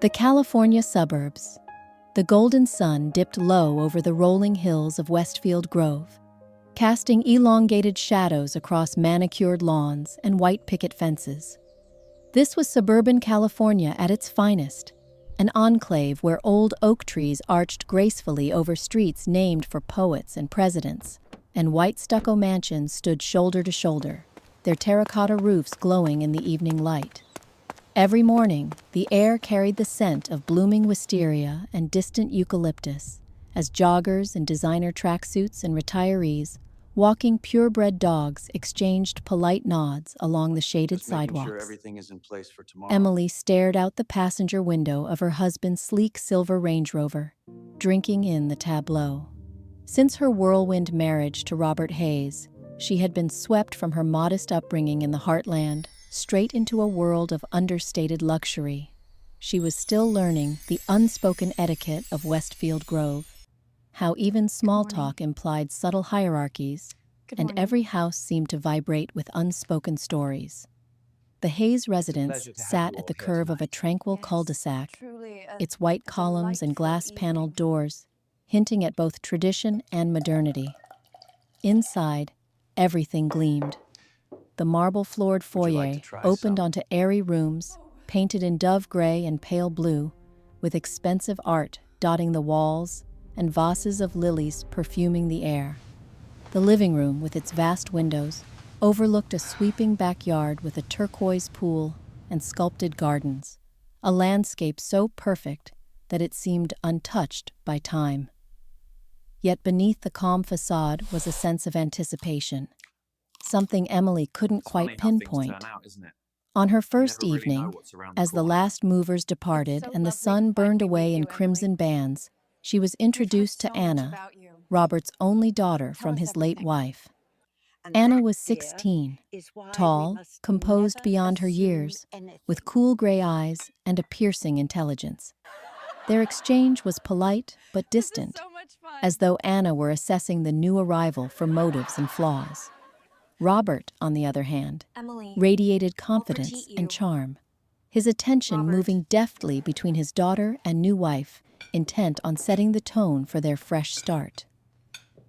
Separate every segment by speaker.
Speaker 1: The California suburbs. The golden sun dipped low over the rolling hills of Westfield Grove, casting elongated shadows across manicured lawns and white picket fences. This was suburban California at its finest, an enclave where old oak trees arched gracefully over streets named for poets and presidents, and white stucco mansions stood shoulder to shoulder, their terracotta roofs glowing in the evening light. Every morning, the air carried the scent of blooming wisteria and distant eucalyptus, as joggers in designer tracksuits and retirees, walking purebred dogs, exchanged polite nods along the shaded sidewalks.
Speaker 2: Sure everything is in place for tomorrow.
Speaker 1: Emily stared out the passenger window of her husband's sleek silver Range Rover, drinking in the tableau. Since her whirlwind marriage to Robert Hayes, she had been swept from her modest upbringing in the heartland straight into a world of understated luxury. She was still learning the unspoken etiquette of Westfield Grove, how even small talk implied subtle hierarchies, and every house seemed to vibrate with unspoken stories. The Hayes residence sat at the curve of a tranquil cul-de-sac, its white columns and glass-paneled doors hinting at both tradition and modernity. Inside, everything gleamed. The marble-floored foyer opened onto airy rooms, painted in dove gray and pale blue, with expensive art dotting the walls and vases of lilies perfuming the air. The living room, with its vast windows, overlooked a sweeping backyard with a turquoise pool and sculpted gardens, a landscape so perfect that it seemed untouched by time. Yet beneath the calm facade was a sense of anticipation, something Emily couldn't quite pinpoint. On her first evening, as the last movers departed and the sun burned away in crimson bands, she was introduced to Anna, Robert's only daughter from his late wife. Anna was 16, tall, composed beyond her years, with cool gray eyes and a piercing intelligence. Their exchange was polite but distant, as though Anna were assessing the new arrival for motives and flaws. Robert, on the other hand, radiated confidence and charm, his attention moving deftly between his daughter and new wife, intent on setting the tone for their fresh start.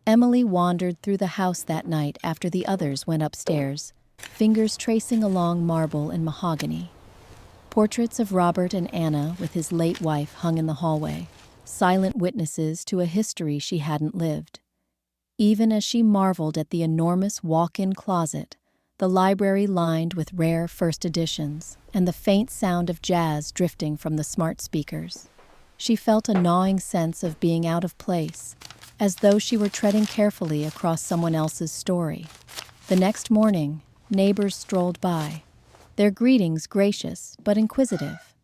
Speaker 1: Emily wandered through the house that night after the others went upstairs, fingers tracing along marble and mahogany. Portraits of Robert and Anna with his late wife hung in the hallway, silent witnesses to a history she hadn't lived. Even as she marveled at the enormous walk-in closet, the library lined with rare first editions, and the faint sound of jazz drifting from the smart speakers, she felt a gnawing sense of being out of place, as though she were treading carefully across someone else's story. The next morning, neighbors strolled by, their greetings gracious but inquisitive.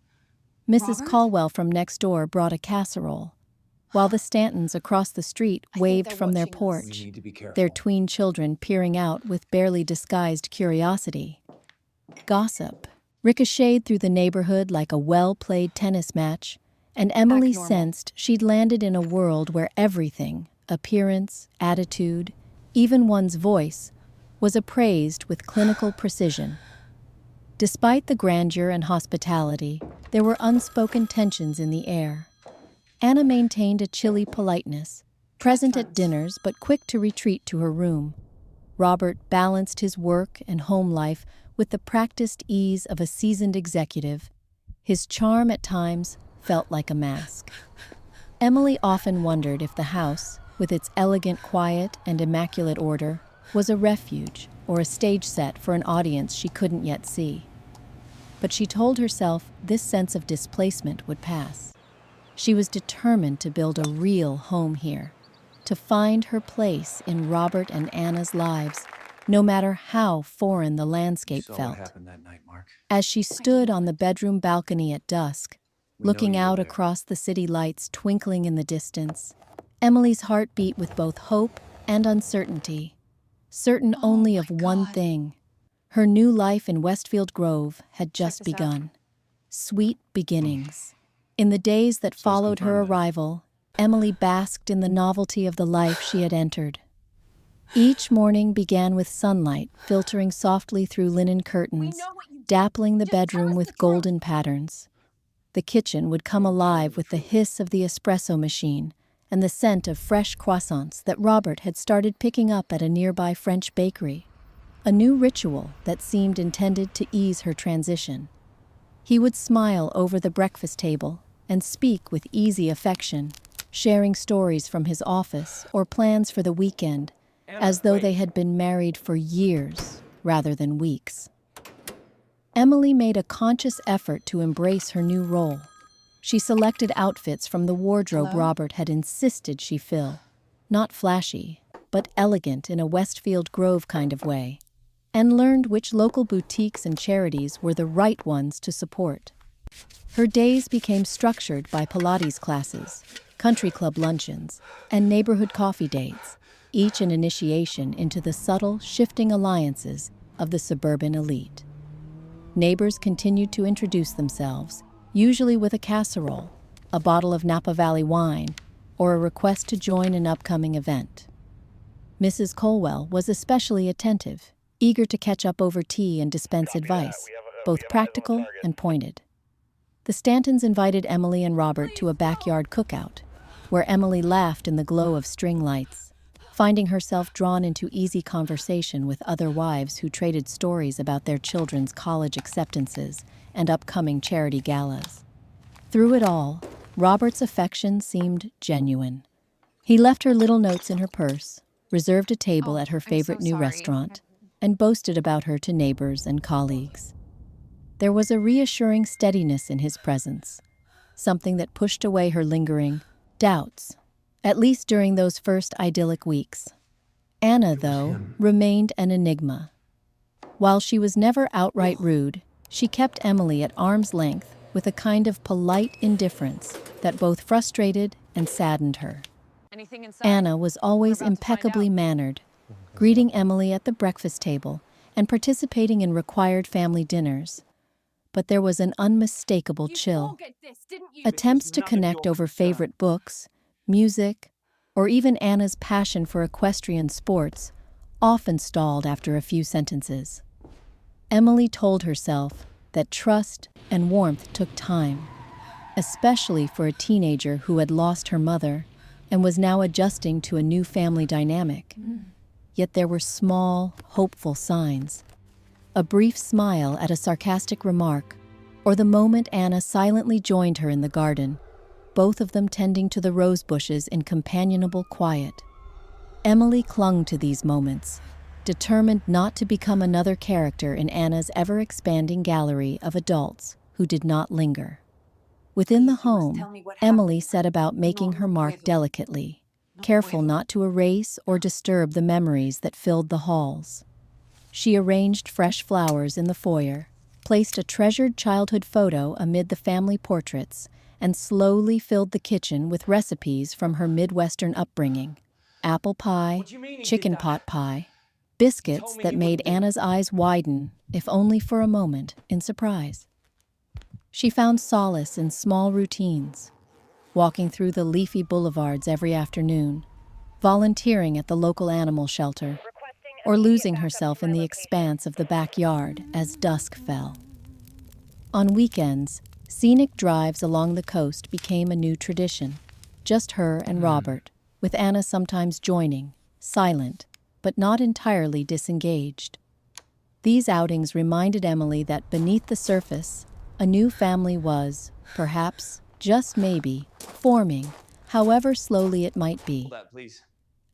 Speaker 1: Mrs. Caldwell from next door brought a casserole, while the Stantons across the street waved from their porch, their tween children peering out with barely disguised curiosity. Gossip ricocheted through the neighborhood like a well-played tennis match, and Emily sensed she'd landed in a world where everything, appearance, attitude, even one's voice, was appraised with clinical precision. Despite the grandeur and hospitality, there were unspoken tensions in the air. Anna maintained a chilly politeness, present at dinners but quick to retreat to her room. Robert balanced his work and home life with the practiced ease of a seasoned executive. His charm at times felt like a mask. Emily often wondered if the house, with its elegant quiet and immaculate order, was a refuge or a stage set for an audience she couldn't yet see. But she told herself this sense of displacement would pass. She was determined to build a real home here, to find her place in Robert and Anna's lives, no matter how foreign the landscape felt.
Speaker 2: That night, Mark.
Speaker 1: As she stood on the bedroom balcony at dusk, looking out across the city lights twinkling in the distance, Emily's heart beat with both hope and uncertainty, certain only of one thing. Her new life in Westfield Grove had just begun. Sweet beginnings. In the days that followed her arrival, Emily basked in the novelty of the life she had entered. Each morning began with sunlight filtering softly through linen curtains, dappling the bedroom with golden patterns. The kitchen would come alive with the hiss of the espresso machine and the scent of fresh croissants that Robert had started picking up at a nearby French bakery, a new ritual that seemed intended to ease her transition. He would smile over the breakfast table and speak with easy affection, sharing stories from his office or plans for the weekend, as though they had been married for years rather than weeks. Emily made a conscious effort to embrace her new role. She selected outfits from the wardrobe Robert had insisted she fill, not flashy, but elegant in a Westfield Grove kind of way, and learned which local boutiques and charities were the right ones to support. Her days became structured by Pilates classes, country club luncheons, and neighborhood coffee dates, each an initiation into the subtle, shifting alliances of the suburban elite. Neighbors continued to introduce themselves, usually with a casserole, a bottle of Napa Valley wine, or a request to join an upcoming event. Mrs. Colwell was especially attentive, eager to catch up over tea and dispense advice, both practical and pointed. The Stantons invited Emily and Robert to a backyard cookout, where Emily laughed in the glow of string lights, finding herself drawn into easy conversation with other wives who traded stories about their children's college acceptances and upcoming charity galas. Through it all, Robert's affection seemed genuine. He left her little notes in her purse, reserved a table at her favorite new restaurant, and boasted about her to neighbors and colleagues. There was a reassuring steadiness in his presence, something that pushed away her lingering doubts, at least during those first idyllic weeks. Anna, though, remained an enigma. While she was never outright rude, she kept Emily at arm's length with a kind of polite indifference that both frustrated and saddened her. Anna was always impeccably mannered, greeting Emily at the breakfast table and participating in required family dinners. But there was an unmistakable chill. Attempts to connect over favorite books, music, or even Anna's passion for equestrian sports often stalled after a few sentences. Emily told herself that trust and warmth took time, especially for a teenager who had lost her mother and was now adjusting to a new family dynamic. Yet there were small, hopeful signs. A brief smile at a sarcastic remark, or the moment Anna silently joined her in the garden, both of them tending to the rose bushes in companionable quiet. Emily clung to these moments, determined not to become another character in Anna's ever-expanding gallery of adults who did not linger. Within the home, Emily set about making her mark delicately, careful not to erase or disturb the memories that filled the halls. She arranged fresh flowers in the foyer, placed a treasured childhood photo amid the family portraits, and slowly filled the kitchen with recipes from her Midwestern upbringing: apple pie, chicken pot pie, biscuits that made Anna's eyes widen, if only for a moment, in surprise. She found solace in small routines, walking through the leafy boulevards every afternoon, volunteering at the local animal shelter, or losing herself in the expanse of the backyard as dusk fell. On weekends, scenic drives along the coast became a new tradition, just her and Robert, with Anna sometimes joining, silent, but not entirely disengaged. These outings reminded Emily that beneath the surface, a new family was, perhaps, just maybe, forming, however slowly it might be.
Speaker 2: Hold that, please.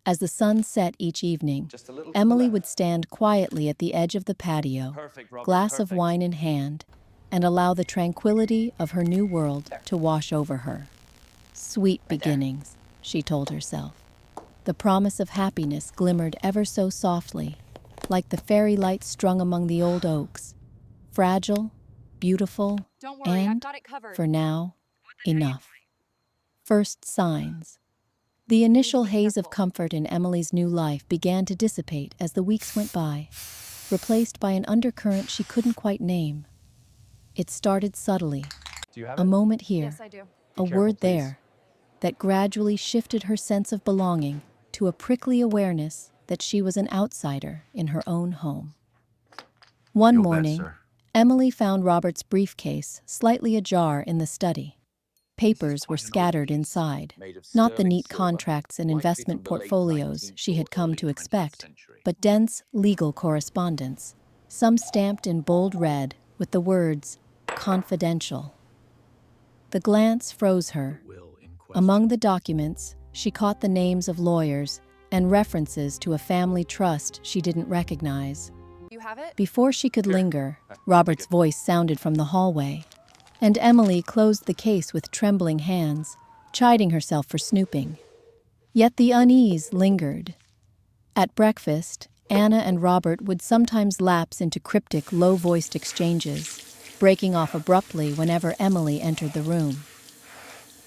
Speaker 1: As the sun set each evening,
Speaker 2: Just a little to
Speaker 1: Emily
Speaker 2: the
Speaker 1: would
Speaker 2: left.
Speaker 1: stand quietly at the edge of the patio,
Speaker 2: Perfect, Robert,
Speaker 1: glass of
Speaker 2: perfect.
Speaker 1: wine in hand, and allow the tranquility of her new world to wash over her. Sweet beginnings, she told herself. The promise of happiness glimmered ever so softly, like the fairy lights strung among the old oaks. Fragile, beautiful, and, for now, enough. First signs. The initial haze of comfort in Emily's new life began to dissipate as the weeks went by, replaced by an undercurrent she couldn't quite name. It started subtly,
Speaker 2: Do you have
Speaker 1: a
Speaker 2: it?
Speaker 1: moment here,
Speaker 3: Yes, I do.
Speaker 1: a
Speaker 2: careful,
Speaker 1: word
Speaker 2: please.
Speaker 1: there, that gradually shifted her sense of belonging to a prickly awareness that she was an outsider in her own home. One
Speaker 2: You'll bet,
Speaker 1: morning,
Speaker 2: sir.
Speaker 1: Emily found Robert's briefcase slightly ajar in the study. Papers were scattered inside, not the neat contracts and investment portfolios she had come to expect, but dense legal correspondence, some stamped in bold red with the words, "Confidential." The glance froze her. Among the documents, she caught the names of lawyers and references to a family trust she didn't recognize.
Speaker 3: You have it?
Speaker 1: Before she could linger, Robert's voice sounded from the hallway, and Emily closed the case with trembling hands, chiding herself for snooping. Yet the unease lingered. At breakfast, Anna and Robert would sometimes lapse into cryptic, low-voiced exchanges, breaking off abruptly whenever Emily entered the room.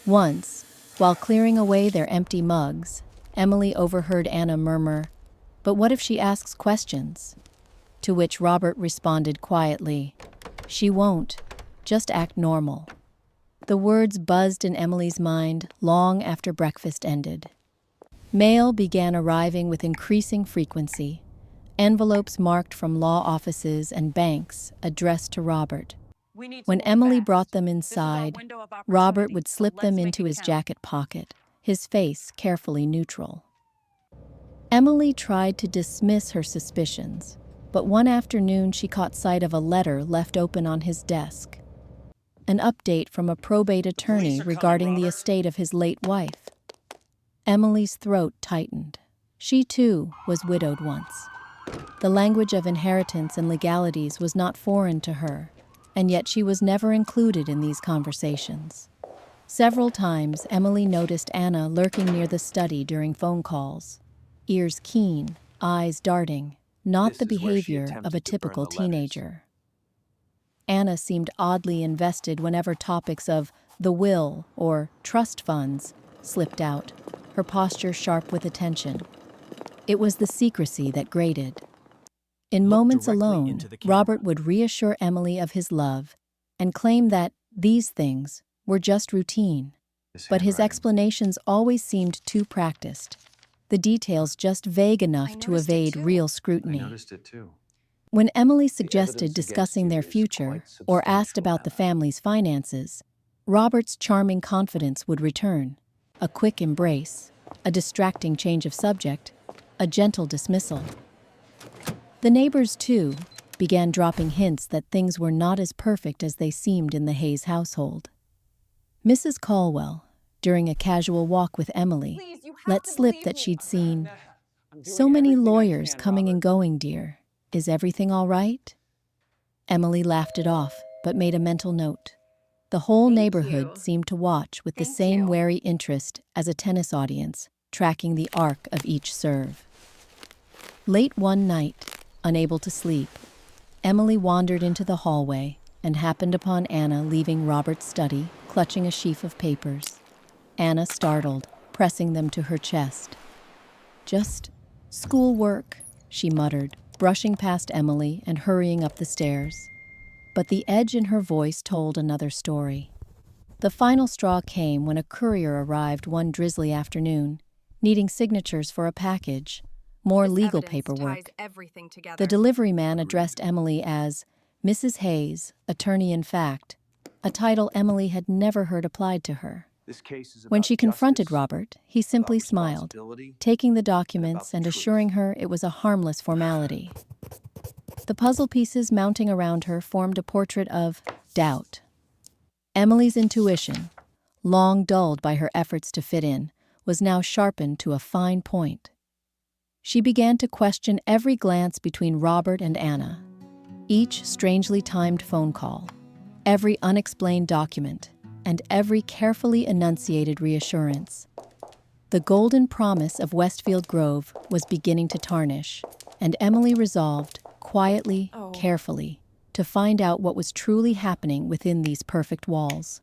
Speaker 1: Once, while clearing away their empty mugs, Emily overheard Anna murmur, "But what if she asks questions?" To which Robert responded quietly, "She won't. Just act normal." The words buzzed in Emily's mind long after breakfast ended. Mail began arriving with increasing frequency, envelopes marked from law offices and banks addressed to Robert. When Emily brought them inside, Robert would slip them into his jacket pocket, his face carefully neutral. Emily tried to dismiss her suspicions, but one afternoon she caught sight of a letter left open on his desk. An update from a probate attorney regarding the estate of his late wife. Emily's throat tightened. She, too, was widowed once. The language of inheritance and legalities was not foreign to her, and yet she was never included in these conversations. Several times, Emily noticed Anna lurking near the study during phone calls, ears keen, eyes darting, not the behavior of a typical teenager. Anna seemed oddly invested whenever topics of the will or trust funds slipped out, her posture sharp with attention. It was the secrecy that grated. In moments alone, Robert would reassure Emily of his love and claim that these things were just routine. But his explanations always seemed too practiced, the details just vague enough to evade real scrutiny.
Speaker 2: I noticed it too.
Speaker 1: When Emily suggested discussing their future or asked about the family's finances, Robert's charming confidence would return. A quick embrace, a distracting change of subject, a gentle dismissal. The neighbors, too, began dropping hints that things were not as perfect as they seemed in the Hayes household. Mrs. Caldwell, during a casual walk with Emily, let slip that she'd seen, "So many lawyers coming and going, dear. Is everything all right?" Emily laughed it off, but made a mental note. The whole neighborhood seemed to watch with the same wary interest as a tennis audience, tracking the arc of each serve. Late one night, unable to sleep, Emily wandered into the hallway and happened upon Anna leaving Robert's study, clutching a sheaf of papers. Anna startled, pressing them to her chest. "Just schoolwork," she muttered, brushing past Emily and hurrying up the stairs. But the edge in her voice told another story. The final straw came when a courier arrived one drizzly afternoon, needing signatures for a package, more legal paperwork. The delivery man addressed Emily as Mrs. Hayes, attorney in fact, a title Emily had never heard applied to her. When she confronted Robert, he simply smiled, taking the documents and assuring her it was a harmless formality. The puzzle pieces mounting around her formed a portrait of doubt. Emily's intuition, long dulled by her efforts to fit in, was now sharpened to a fine point. She began to question every glance between Robert and Anna, each strangely timed phone call, every unexplained document, and every carefully enunciated reassurance. The golden promise of Westfield Grove was beginning to tarnish, and Emily resolved, quietly, carefully, to find out what was truly happening within these perfect walls.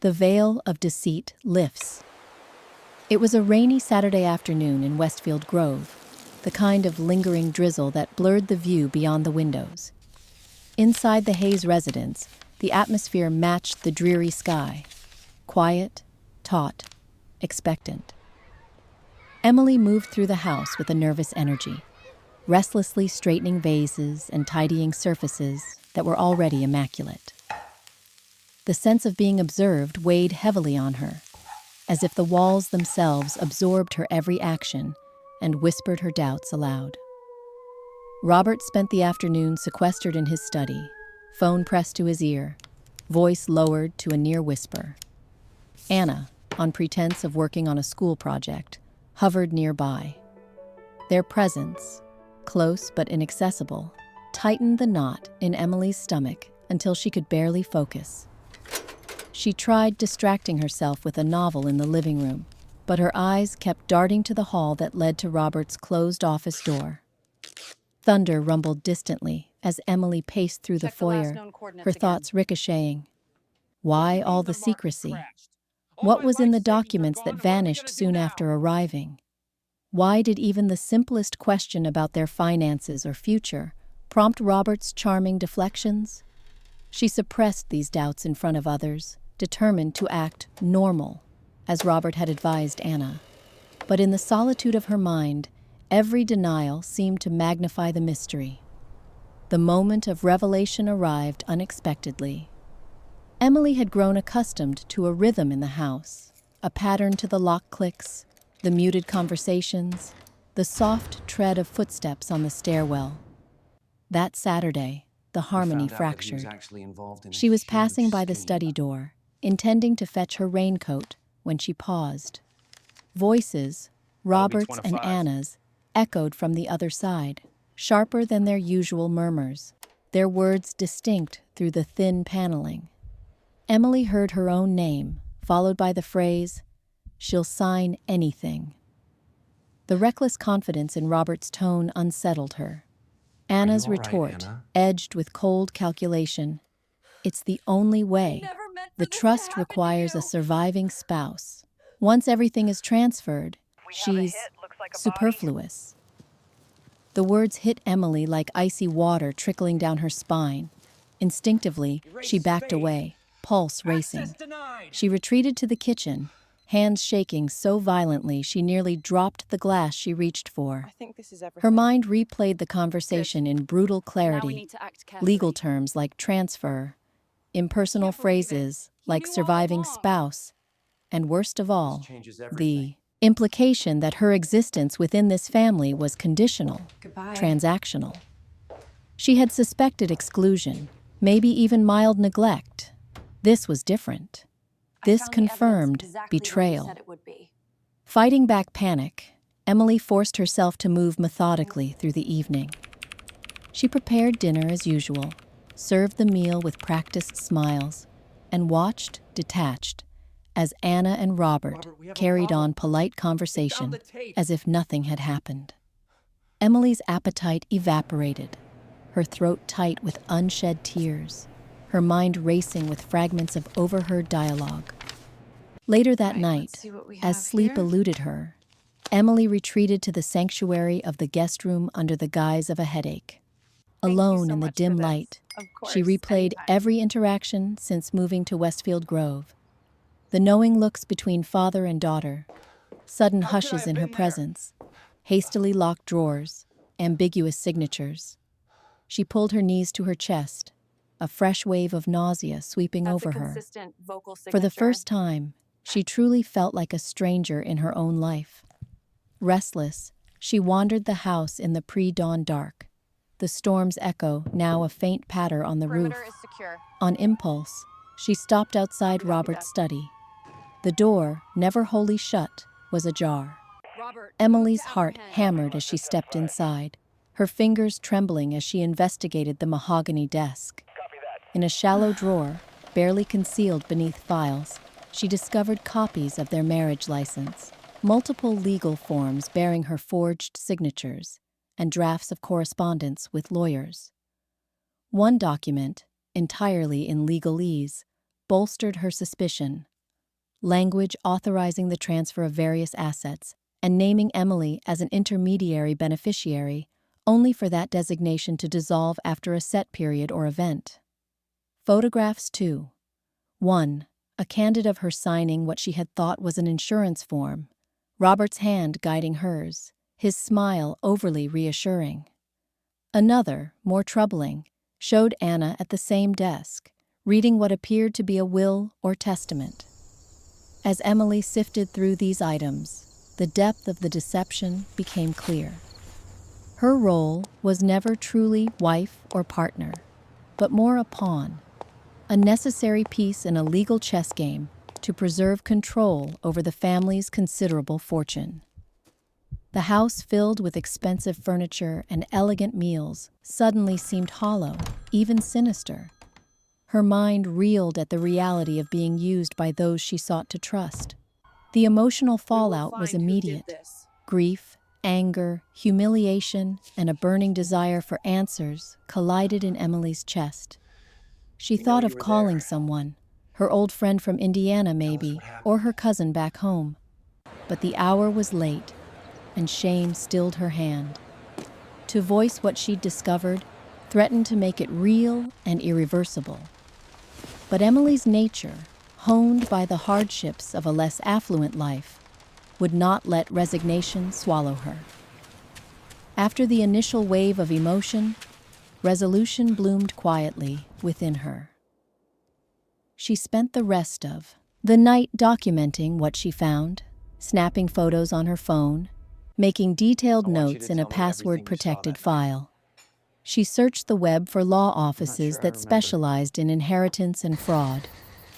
Speaker 1: The veil of deceit lifts. It was a rainy Saturday afternoon in Westfield Grove, the kind of lingering drizzle that blurred the view beyond the windows. Inside the Hayes residence, the atmosphere matched the dreary sky, quiet, taut, expectant. Emily moved through the house with a nervous energy. restlessly straightening vases and tidying surfaces that were already immaculate. The sense of being observed weighed heavily on her, as if the walls themselves absorbed her every action and whispered her doubts aloud. Robert spent the afternoon sequestered in his study, phone pressed to his ear, voice lowered to a near whisper. Anna, on pretense of working on a school project, hovered nearby. Their presence, close but inaccessible, tightened the knot in Emily's stomach until she could barely focus. She tried distracting herself with a novel in the living room, but her eyes kept darting to the hall that led to Robert's closed office door. Thunder rumbled distantly as Emily paced through the foyer, her thoughts ricocheting. Why all the secrecy? What was in the documents that vanished soon after arriving? Why did even the simplest question about their finances or future prompt Robert's charming deflections? She suppressed these doubts in front of others, determined to act normal, as Robert had advised Anna. But in the solitude of her mind, every denial seemed to magnify the mystery. The moment of revelation arrived unexpectedly. Emily had grown accustomed to a rhythm in the house, a pattern to the lock clicks, the muted conversations, the soft tread of footsteps on the stairwell. That Saturday, the harmony fractured. She was passing by the study door, intending to fetch her raincoat, when she paused. Voices, Robert's and Anna's, echoed from the other side, sharper than their usual murmurs, their words distinct through the thin paneling. Emily heard her own name, followed by the phrase, "She'll sign anything." The reckless confidence in Robert's tone unsettled her. Anna's retort, edged with cold calculation, "It's the only way. The trust requires a surviving spouse. Once everything is transferred, she's superfluous." The words hit Emily like icy water trickling down her spine. Instinctively, she backed away, pulse racing. She retreated to the kitchen, hands shaking so violently she nearly dropped the glass she reached for. Her mind replayed the conversation in brutal clarity, legal terms like transfer, impersonal phrases like surviving spouse, and worst of all, the implication that her existence within this family was conditional, transactional. She had suspected exclusion, maybe even mild neglect. This was different. This confirmed betrayal. Fighting back panic, Emily forced herself to move methodically through the evening. She prepared dinner as usual, served the meal with practiced smiles, and watched, detached, as Anna and Robert carried on polite conversation as if nothing had happened. Emily's appetite evaporated, her throat tight with unshed tears, her mind racing with fragments of overheard dialogue. Later that night, as sleep eluded her, Emily retreated to the sanctuary of the guest room under the guise of a headache. Alone in the dim light, she replayed every interaction since moving to Westfield Grove. The knowing looks between father and daughter, sudden hushes in her presence, hastily locked drawers, ambiguous signatures. She pulled her knees to her chest, a fresh wave of nausea sweeping over her. For the first time, she truly felt like a stranger in her own life. Restless, she wandered the house in the pre-dawn dark, the storm's echo now a faint patter on the roof. On impulse, she stopped outside Robert's study. The door, never wholly shut, was ajar. Emily's heart hammered as she stepped inside, her fingers trembling as she investigated the mahogany desk. In a shallow drawer, barely concealed beneath files, she discovered copies of their marriage license, multiple legal forms bearing her forged signatures, and drafts of correspondence with lawyers. One document, entirely in legalese, bolstered her suspicion. Language authorizing the transfer of various assets and naming Emily as an intermediary beneficiary, only for that designation to dissolve after a set period or event. Photographs, too. One, a candid of her signing what she had thought was an insurance form, Robert's hand guiding hers, his smile overly reassuring. Another, more troubling, showed Anna at the same desk, reading what appeared to be a will or testament. As Emily sifted through these items, the depth of the deception became clear. Her role was never truly wife or partner, but more a pawn, a necessary piece in a legal chess game to preserve control over the family's considerable fortune. The house filled with expensive furniture and elegant meals suddenly seemed hollow, even sinister. Her mind reeled at the reality of being used by those she sought to trust. The emotional fallout was immediate. Grief, anger, humiliation, and a burning desire for answers collided in Emily's chest. She thought of calling someone, her old friend from Indiana maybe, or her cousin back home. But the hour was late, and shame stilled her hand. To voice what she'd discovered threatened to make it real and irreversible. But Emily's nature, honed by the hardships of a less affluent life, would not let resignation swallow her. After the initial wave of emotion, resolution bloomed quietly within her. She spent the rest of the night documenting what she found, snapping photos on her phone, making detailed notes in a password-protected file. She searched the web for law offices that specialized in inheritance and fraud,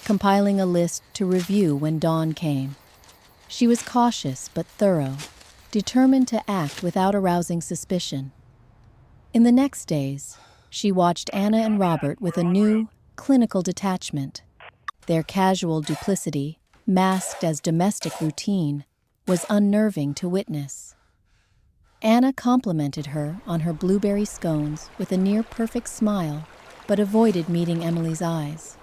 Speaker 1: compiling a list to review when dawn came. She was cautious but thorough, determined to act without arousing suspicion. In the next days, she watched Anna and Robert with a new, clinical detachment. Their casual duplicity, masked as domestic routine, was unnerving to witness. Anna complimented her on her blueberry scones with a near-perfect smile, but avoided meeting Emily's eyes.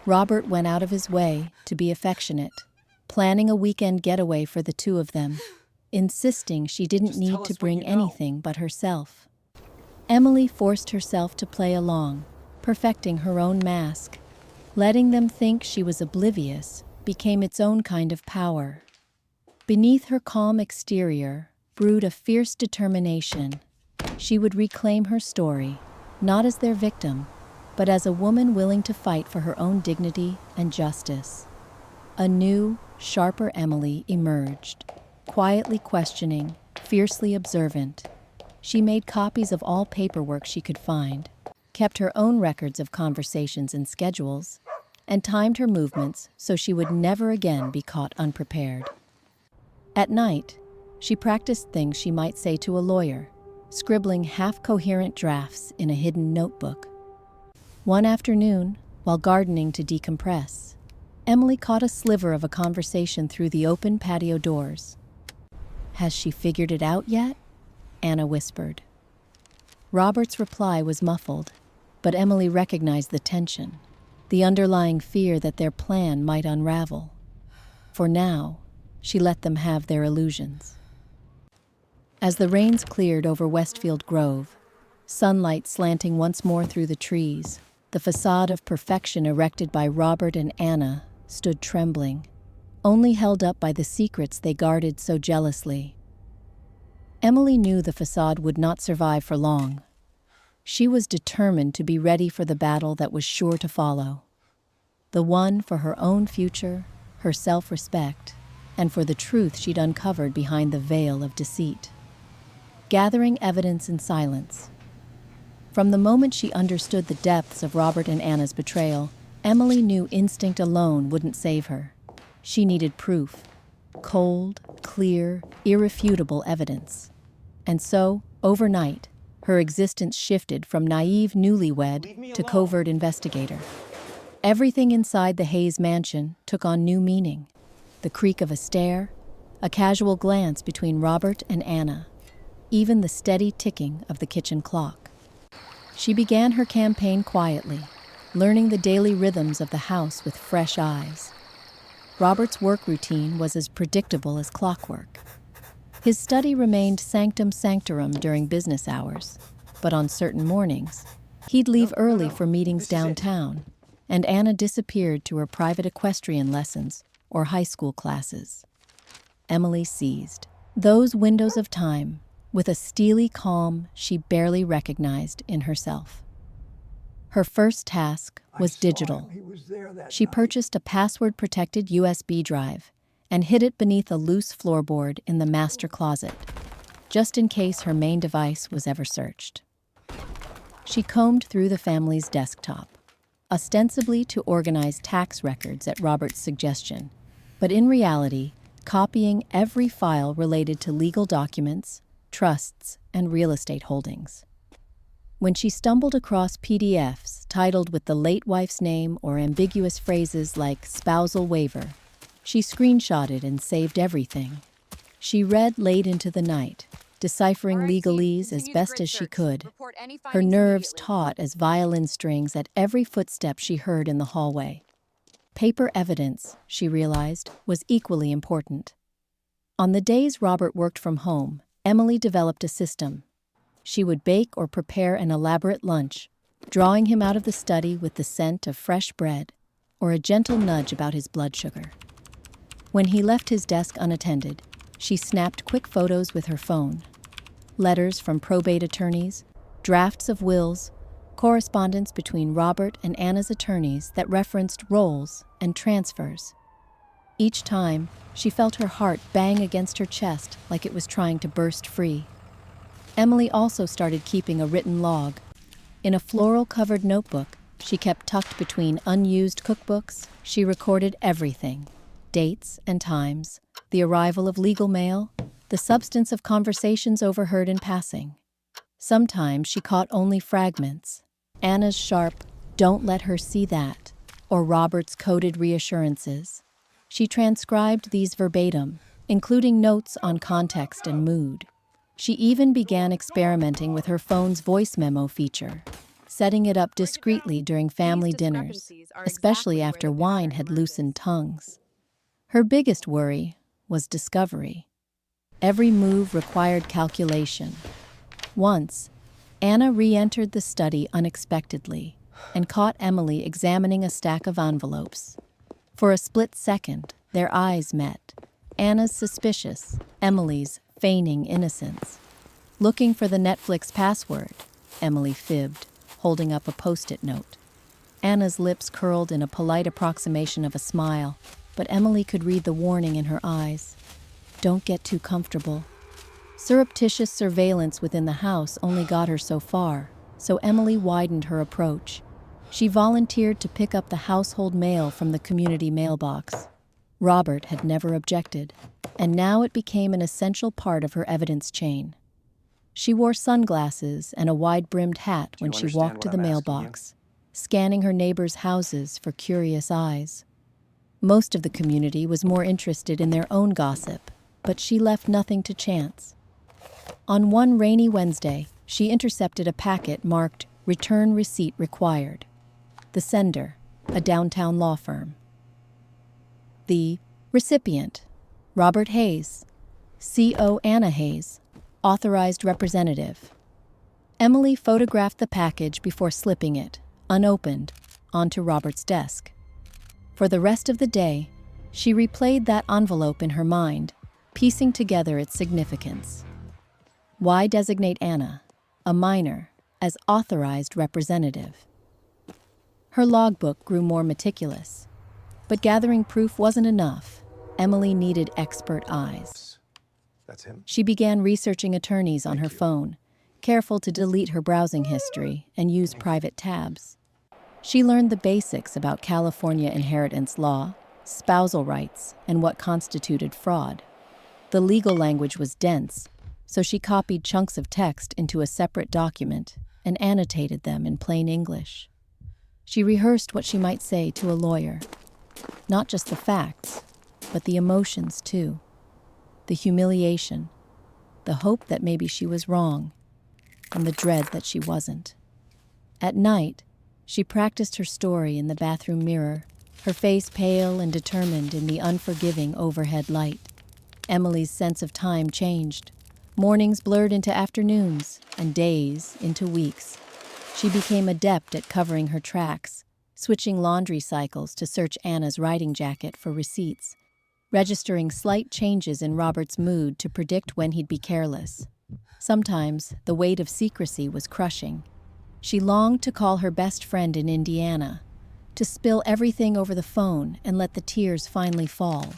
Speaker 1: Robert went out of his way to be affectionate, planning a weekend getaway for the two of them, insisting she didn't need to bring anything but herself. Emily forced herself to play along, perfecting her own mask. Letting them think she was oblivious became its own kind of power. Beneath her calm exterior brewed a fierce determination. She would reclaim her story, not as their victim, but as a woman willing to fight for her own dignity and justice. A new, sharper Emily emerged, quietly questioning, fiercely observant. She made copies of all paperwork she could find, kept her own records of conversations and schedules, and timed her movements so she would never again be caught unprepared. At night, she practiced things she might say to a lawyer, scribbling half-coherent drafts in a hidden notebook. One afternoon, while gardening to decompress, Emily caught a sliver of a conversation through the open patio doors. "Has she figured it out yet?" Anna whispered. Robert's reply was muffled, but Emily recognized the tension, the underlying fear that their plan might unravel. For now, she let them have their illusions. As the rains cleared over Westfield Grove, sunlight slanting once more through the trees, the facade of perfection erected by Robert and Anna stood trembling, only held up by the secrets they guarded so jealously. Emily knew the facade would not survive for long. She was determined to be ready for the battle that was sure to follow. The one for her own future, her self-respect, and for the truth she'd uncovered behind the veil of deceit. Gathering evidence in silence. From the moment she understood the depths of Robert and Anna's betrayal, Emily knew instinct alone wouldn't save her. She needed proof. Cold, clear, irrefutable evidence. And so, overnight, her existence shifted from naive newlywed to covert investigator. Everything inside the Hayes mansion took on new meaning. The creak of a stair, a casual glance between Robert and Anna, even the steady ticking of the kitchen clock. She began her campaign quietly, learning the daily rhythms of the house with fresh eyes. Robert's work routine was as predictable as clockwork. His study remained sanctum sanctorum during business hours, but on certain mornings, he'd leave early for meetings downtown, and Anna disappeared to her private equestrian lessons or high school classes. Emily seized those windows of time, with a steely calm she barely recognized in herself. Her first task was digital. She purchased a password-protected USB drive and hid it beneath a loose floorboard in the master closet, just in case her main device was ever searched. She combed through the family's desktop, ostensibly to organize tax records at Robert's suggestion, but in reality, copying every file related to legal documents, trusts, and real estate holdings. When she stumbled across PDFs titled with the late wife's name or ambiguous phrases like spousal waiver, she screenshotted and saved everything. She read late into the night, deciphering legalese as best as she could, her nerves taut as violin strings at every footstep she heard in the hallway. Paper evidence, she realized, was equally important. On the days Robert worked from home, Emily developed a system. She would bake or prepare an elaborate lunch, drawing him out of the study with the scent of fresh bread or a gentle nudge about his blood sugar. When he left his desk unattended, she snapped quick photos with her phone. Letters from probate attorneys, drafts of wills, correspondence between Robert and Anna's attorneys that referenced roles and transfers. Each time, she felt her heart bang against her chest like it was trying to burst free. Emily also started keeping a written log. In a floral-covered notebook she kept tucked between unused cookbooks, she recorded everything: dates and times, the arrival of legal mail, the substance of conversations overheard in passing. Sometimes she caught only fragments: Anna's sharp, "Don't let her see that," or Robert's coded reassurances. She transcribed these verbatim, including notes on context and mood. She even began experimenting with her phone's voice memo feature, setting it up discreetly during family dinners, especially after wine had loosened tongues. Her biggest worry was discovery. Every move required calculation. Once, Anna re-entered the study unexpectedly and caught Emily examining a stack of envelopes. For a split second, their eyes met, Anna's suspicious, Emily's feigning innocence. "Looking for the Netflix password," Emily fibbed, holding up a Post-it note. Anna's lips curled in a polite approximation of a smile, but Emily could read the warning in her eyes. Don't get too comfortable. Surreptitious surveillance within the house only got her so far, so Emily widened her approach. She volunteered to pick up the household mail from the community mailbox. Robert had never objected, and now it became an essential part of her evidence chain. She wore sunglasses and a wide-brimmed hat when she walked to the mailbox, scanning her neighbors' houses for curious eyes. Most of the community was more interested in their own gossip, but she left nothing to chance. On one rainy Wednesday, she intercepted a packet marked "Return Receipt Required." The sender, a downtown law firm. The recipient, Robert Hayes, C.O. Anna Hayes, authorized representative. Emily photographed the package before slipping it, unopened, onto Robert's desk. For the rest of the day, she replayed that envelope in her mind, piecing together its significance. Why designate Anna, a minor, as authorized representative? Her logbook grew more meticulous. But gathering proof wasn't enough. Emily needed expert eyes.
Speaker 3: That's him.
Speaker 1: She began researching attorneys on her phone, careful to delete her browsing history and use private tabs. She learned the basics about California inheritance law, spousal rights, and what constituted fraud. The legal language was dense, so she copied chunks of text into a separate document and annotated them in plain English. She rehearsed what she might say to a lawyer. Not just the facts, but the emotions too. The humiliation, the hope that maybe she was wrong, and the dread that she wasn't. At night, she practiced her story in the bathroom mirror, her face pale and determined in the unforgiving overhead light. Emily's sense of time changed. Mornings blurred into afternoons, and days into weeks. She became adept at covering her tracks, switching laundry cycles to search Anna's riding jacket for receipts, registering slight changes in Robert's mood to predict when he'd be careless. Sometimes the weight of secrecy was crushing. She longed to call her best friend in Indiana, to spill everything over the phone and let the tears finally fall.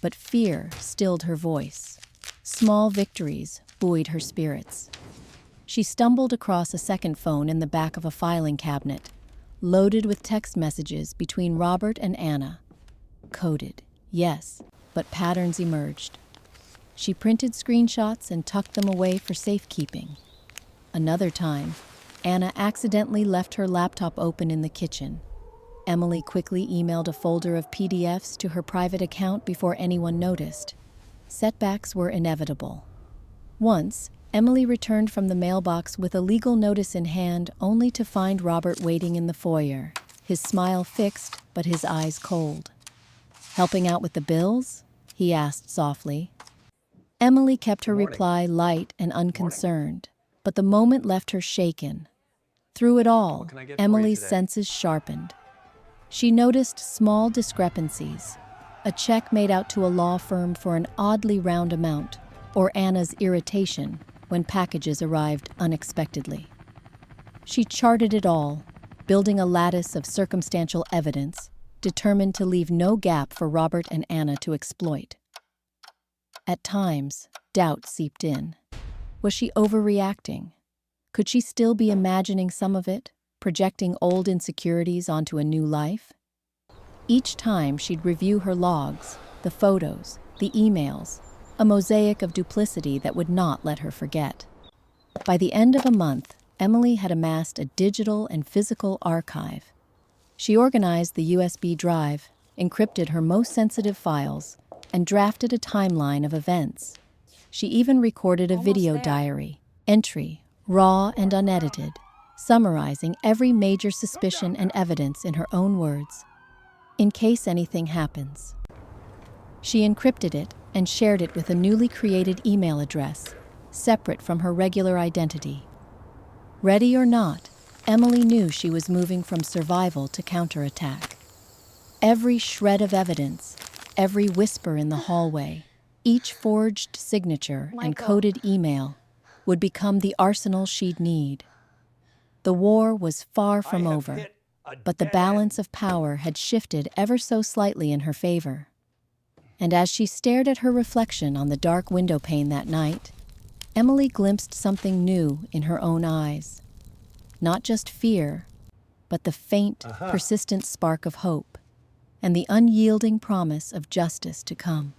Speaker 1: But fear stilled her voice. Small victories buoyed her spirits. She stumbled across a second phone in the back of a filing cabinet, loaded with text messages between Robert and Anna. Coded, yes, but patterns emerged. She printed screenshots and tucked them away for safekeeping. Another time, Anna accidentally left her laptop open in the kitchen. Emily quickly emailed a folder of PDFs to her private account before anyone noticed. Setbacks were inevitable. Once, Emily returned from the mailbox with a legal notice in hand, only to find Robert waiting in the foyer, his smile fixed but his eyes cold. "Helping out with the bills?" he asked softly. Emily kept her reply light and unconcerned, but the moment left her shaken. Through it all, Emily's senses sharpened. She noticed small discrepancies: a check made out to a law firm for an oddly round amount, or Anna's irritation when packages arrived unexpectedly. She charted it all, building a lattice of circumstantial evidence, determined to leave no gap for Robert and Anna to exploit. At times, doubt seeped in. Was she overreacting? Could she still be imagining some of it, projecting old insecurities onto a new life? Each time she'd review her logs, the photos, the emails, a mosaic of duplicity that would not let her forget. By the end of a month, Emily had amassed a digital and physical archive. She organized the USB drive, encrypted her most sensitive files, and drafted a timeline of events. She even recorded a video diary, entry, raw and unedited, summarizing every major suspicion and evidence in her own words, in case anything happens. She encrypted it and shared it with a newly created email address, separate from her regular identity. Ready or not, Emily knew she was moving from survival to counterattack. Every shred of evidence, every whisper in the hallway, each forged signature and coded email would become the arsenal she'd need. The war was far from over, but the balance of power had shifted ever so slightly in her favor. And as she stared at her reflection on the dark window pane that night, Emily glimpsed something new in her own eyes. Not just fear, but the faint, persistent spark of hope, and the unyielding promise of justice to come.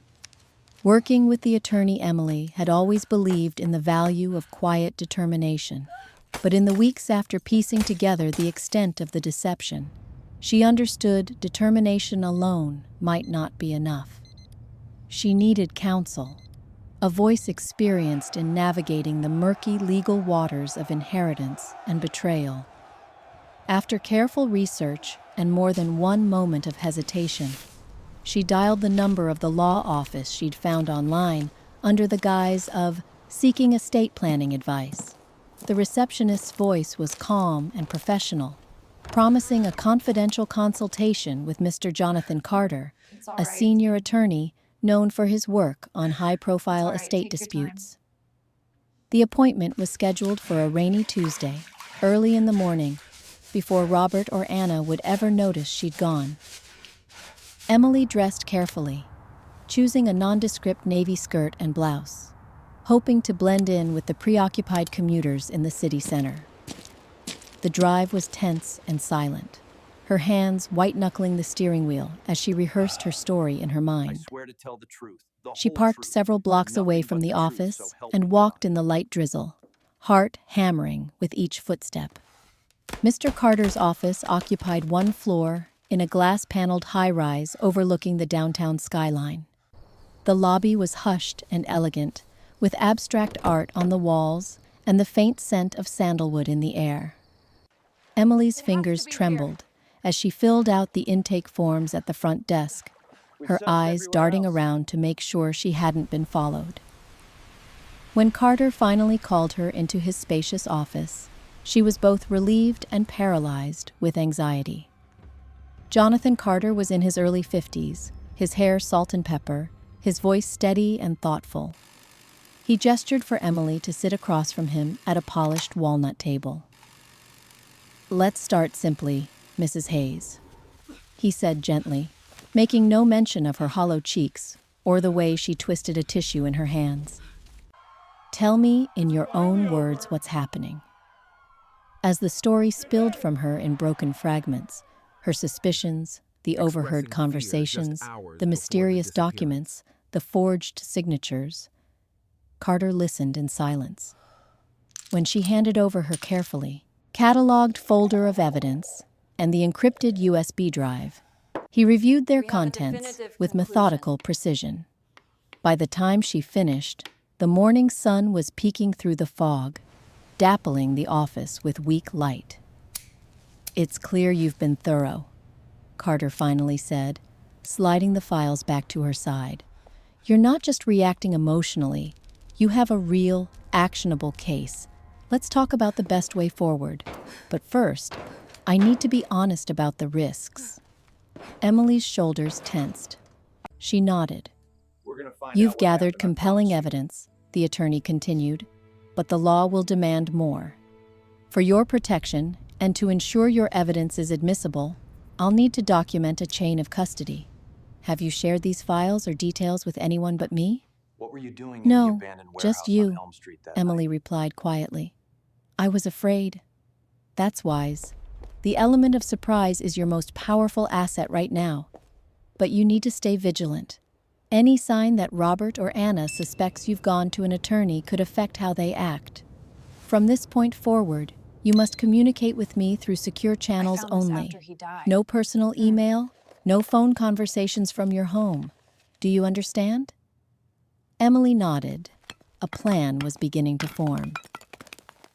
Speaker 1: Working with the attorney, Emily had always believed in the value of quiet determination. But in the weeks after piecing together the extent of the deception, she understood determination alone might not be enough. She needed counsel, a voice experienced in navigating the murky legal waters of inheritance and betrayal. After careful research and more than one moment of hesitation, she dialed the number of the law office she'd found online under the guise of seeking estate planning advice. The receptionist's voice was calm and professional, promising a confidential consultation with Mr. Jonathan Carter, a senior attorney known for his work on high-profile estate disputes. The appointment was scheduled for a rainy Tuesday, early in the morning, before Robert or Anna would ever notice she'd gone. Emily dressed carefully, choosing a nondescript navy skirt and blouse, hoping to blend in with the preoccupied commuters in the city center. The drive was tense and silent, her hands white-knuckling the steering wheel as she rehearsed her story in her mind.
Speaker 2: I swear to tell the truth, the
Speaker 1: She
Speaker 2: whole
Speaker 1: parked
Speaker 2: truth,
Speaker 1: several blocks away
Speaker 2: nothing
Speaker 1: from
Speaker 2: but
Speaker 1: the
Speaker 2: truth,
Speaker 1: office
Speaker 2: so help
Speaker 1: and
Speaker 2: me
Speaker 1: walked
Speaker 2: God.
Speaker 1: in the light drizzle, heart hammering with each footstep. Mr. Carter's office occupied one floor in a glass-paneled high-rise overlooking the downtown skyline. The lobby was hushed and elegant, with abstract art on the walls and the faint scent of sandalwood in the air. Emily's fingers trembled as she filled out the intake forms at the front desk, her eyes darting around to make sure she hadn't been followed. When Carter finally called her into his spacious office, she was both relieved and paralyzed with anxiety. Jonathan Carter was in his early 50s, his hair salt and pepper, his voice steady and thoughtful. He gestured for Emily to sit across from him at a polished walnut table. "Let's start simply, Mrs. Hayes," he said gently, making no mention of her hollow cheeks or the way she twisted a tissue in her hands. "Tell me in your own words what's happening." As the story spilled from her in broken fragments, her suspicions, the overheard conversations, the mysterious documents, the forged signatures, Carter listened in silence. When she handed over her carefully catalogued folder of evidence and the encrypted USB drive, he reviewed their contents with methodical precision. By the time she finished, the morning sun was peeking through the fog, dappling the office with weak light. "It's clear you've been thorough," Carter finally said, sliding the files back to her side. "You're not just reacting emotionally. You have a real, actionable case. Let's talk about the best way forward. But first, I need to be honest about the risks." Emily's shoulders tensed. She nodded. "You've gathered compelling evidence," the attorney continued, "but the law will demand more. For your protection and to ensure your evidence is admissible, I'll need to document a chain of custody. Have you shared these files or details with anyone but me?"
Speaker 2: What were you doing in the
Speaker 1: "No,
Speaker 2: abandoned
Speaker 1: just
Speaker 2: warehouse on
Speaker 1: you,"
Speaker 2: Elm Street that
Speaker 1: Emily
Speaker 2: night?
Speaker 1: replied quietly. "I was afraid." "That's wise. The element of surprise is your most powerful asset right now. But you need to stay vigilant. Any sign that Robert or Anna suspects you've gone to an attorney could affect how they act. From this point forward, you must communicate with me through secure channels only. No personal email, no phone conversations from your home. Do you understand?" Emily nodded. A plan was beginning to form.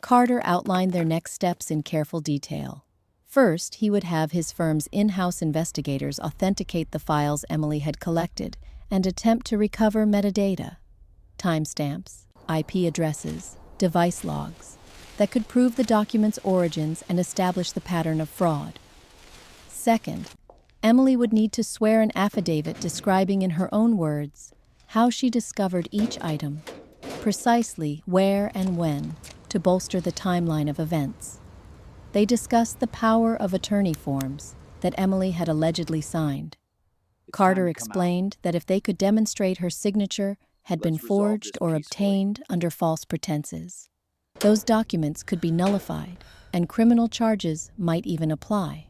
Speaker 1: Carter outlined their next steps in careful detail. First, he would have his firm's in-house investigators authenticate the files Emily had collected and attempt to recover metadata, timestamps, IP addresses, device logs, that could prove the document's origins and establish the pattern of fraud. Second, Emily would need to swear an affidavit describing in her own words how she discovered each item, precisely where and when, to bolster the timeline of events. They discussed the power of attorney forms that Emily had allegedly signed. Carter explained that if they could demonstrate her signature had been forged or obtained under false pretenses, those documents could be nullified and criminal charges might even apply.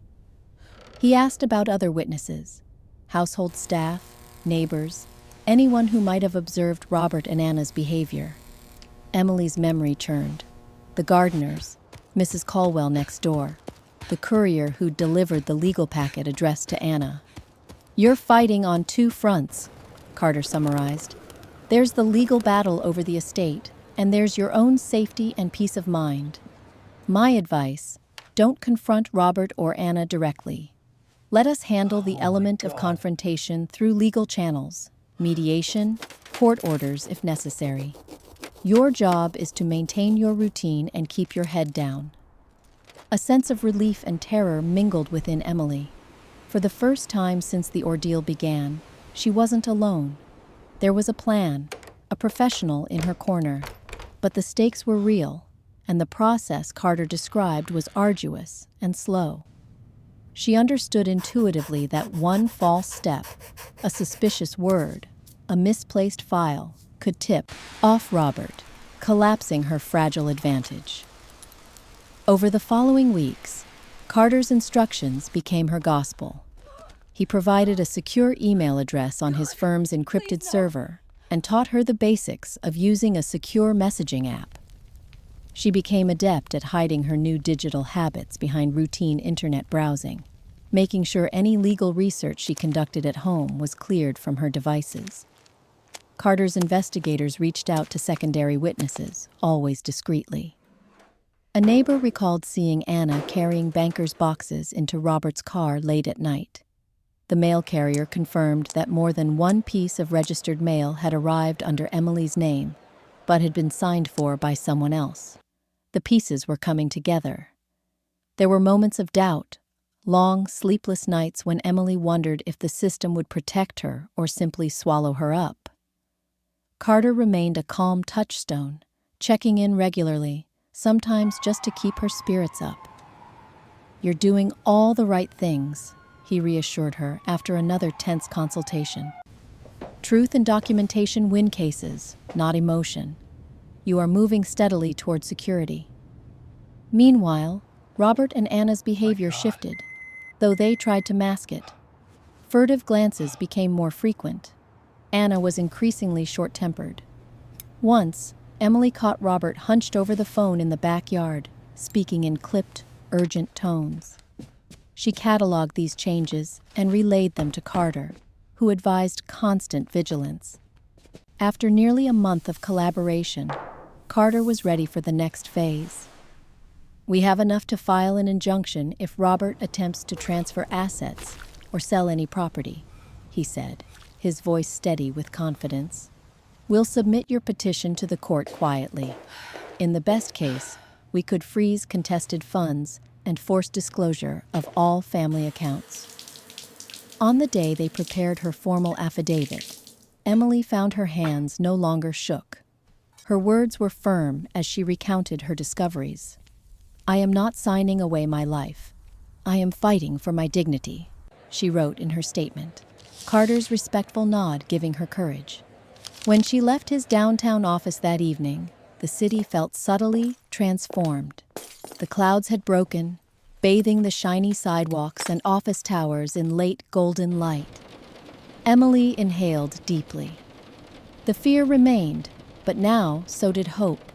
Speaker 1: He asked about other witnesses, household staff, neighbors, anyone who might have observed Robert and Anna's behavior. Emily's memory churned. The gardeners, Mrs. Caldwell next door, the courier who'd delivered the legal packet addressed to Anna. "You're fighting on two fronts," Carter summarized. "There's the legal battle over the estate, and there's your own safety and peace of mind. My advice, don't confront Robert or Anna directly. Let us handle the element of confrontation through legal channels, mediation, court orders if necessary. Your job is to maintain your routine and keep your head down." A sense of relief and terror mingled within Emily. For the first time since the ordeal began, she wasn't alone. There was a plan, a professional in her corner. But the stakes were real, and the process Carter described was arduous and slow. She understood intuitively that one false step, a suspicious word, a misplaced file, could tip off Robert, collapsing her fragile advantage. Over the following weeks, Carter's instructions became her gospel. He provided a secure email address on his firm's encrypted server and taught her the basics of using a secure messaging app. She became adept at hiding her new digital habits behind routine internet browsing, making sure any legal research she conducted at home was cleared from her devices. Carter's investigators reached out to secondary witnesses, always discreetly. A neighbor recalled seeing Anna carrying bankers' boxes into Robert's car late at night. The mail carrier confirmed that more than one piece of registered mail had arrived under Emily's name, but had been signed for by someone else. The pieces were coming together. There were moments of doubt, long, sleepless nights when Emily wondered if the system would protect her or simply swallow her up. Carter remained a calm touchstone, checking in regularly, sometimes just to keep her spirits up. "You're doing all the right things," he reassured her after another tense consultation. "Truth and documentation win cases, not emotion. You are moving steadily toward security." Meanwhile, Robert and Anna's behavior shifted, though they tried to mask it. Furtive glances became more frequent. Anna was increasingly short-tempered. Once, Emily caught Robert hunched over the phone in the backyard, speaking in clipped, urgent tones. She cataloged these changes and relayed them to Carter, who advised constant vigilance. After nearly a month of collaboration, Carter was ready for the next phase. "We have enough to file an injunction if Robert attempts to transfer assets or sell any property," he said, his voice steady with confidence. "We'll submit your petition to the court quietly. In the best case, we could freeze contested funds and force disclosure of all family accounts." On the day they prepared her formal affidavit, Emily found her hands no longer shook. Her words were firm as she recounted her discoveries. "I am not signing away my life. I am fighting for my dignity," she wrote in her statement, Carter's respectful nod giving her courage. When she left his downtown office that evening, the city felt subtly transformed. The clouds had broken, bathing the shiny sidewalks and office towers in late golden light. Emily inhaled deeply. The fear remained, but now so did hope.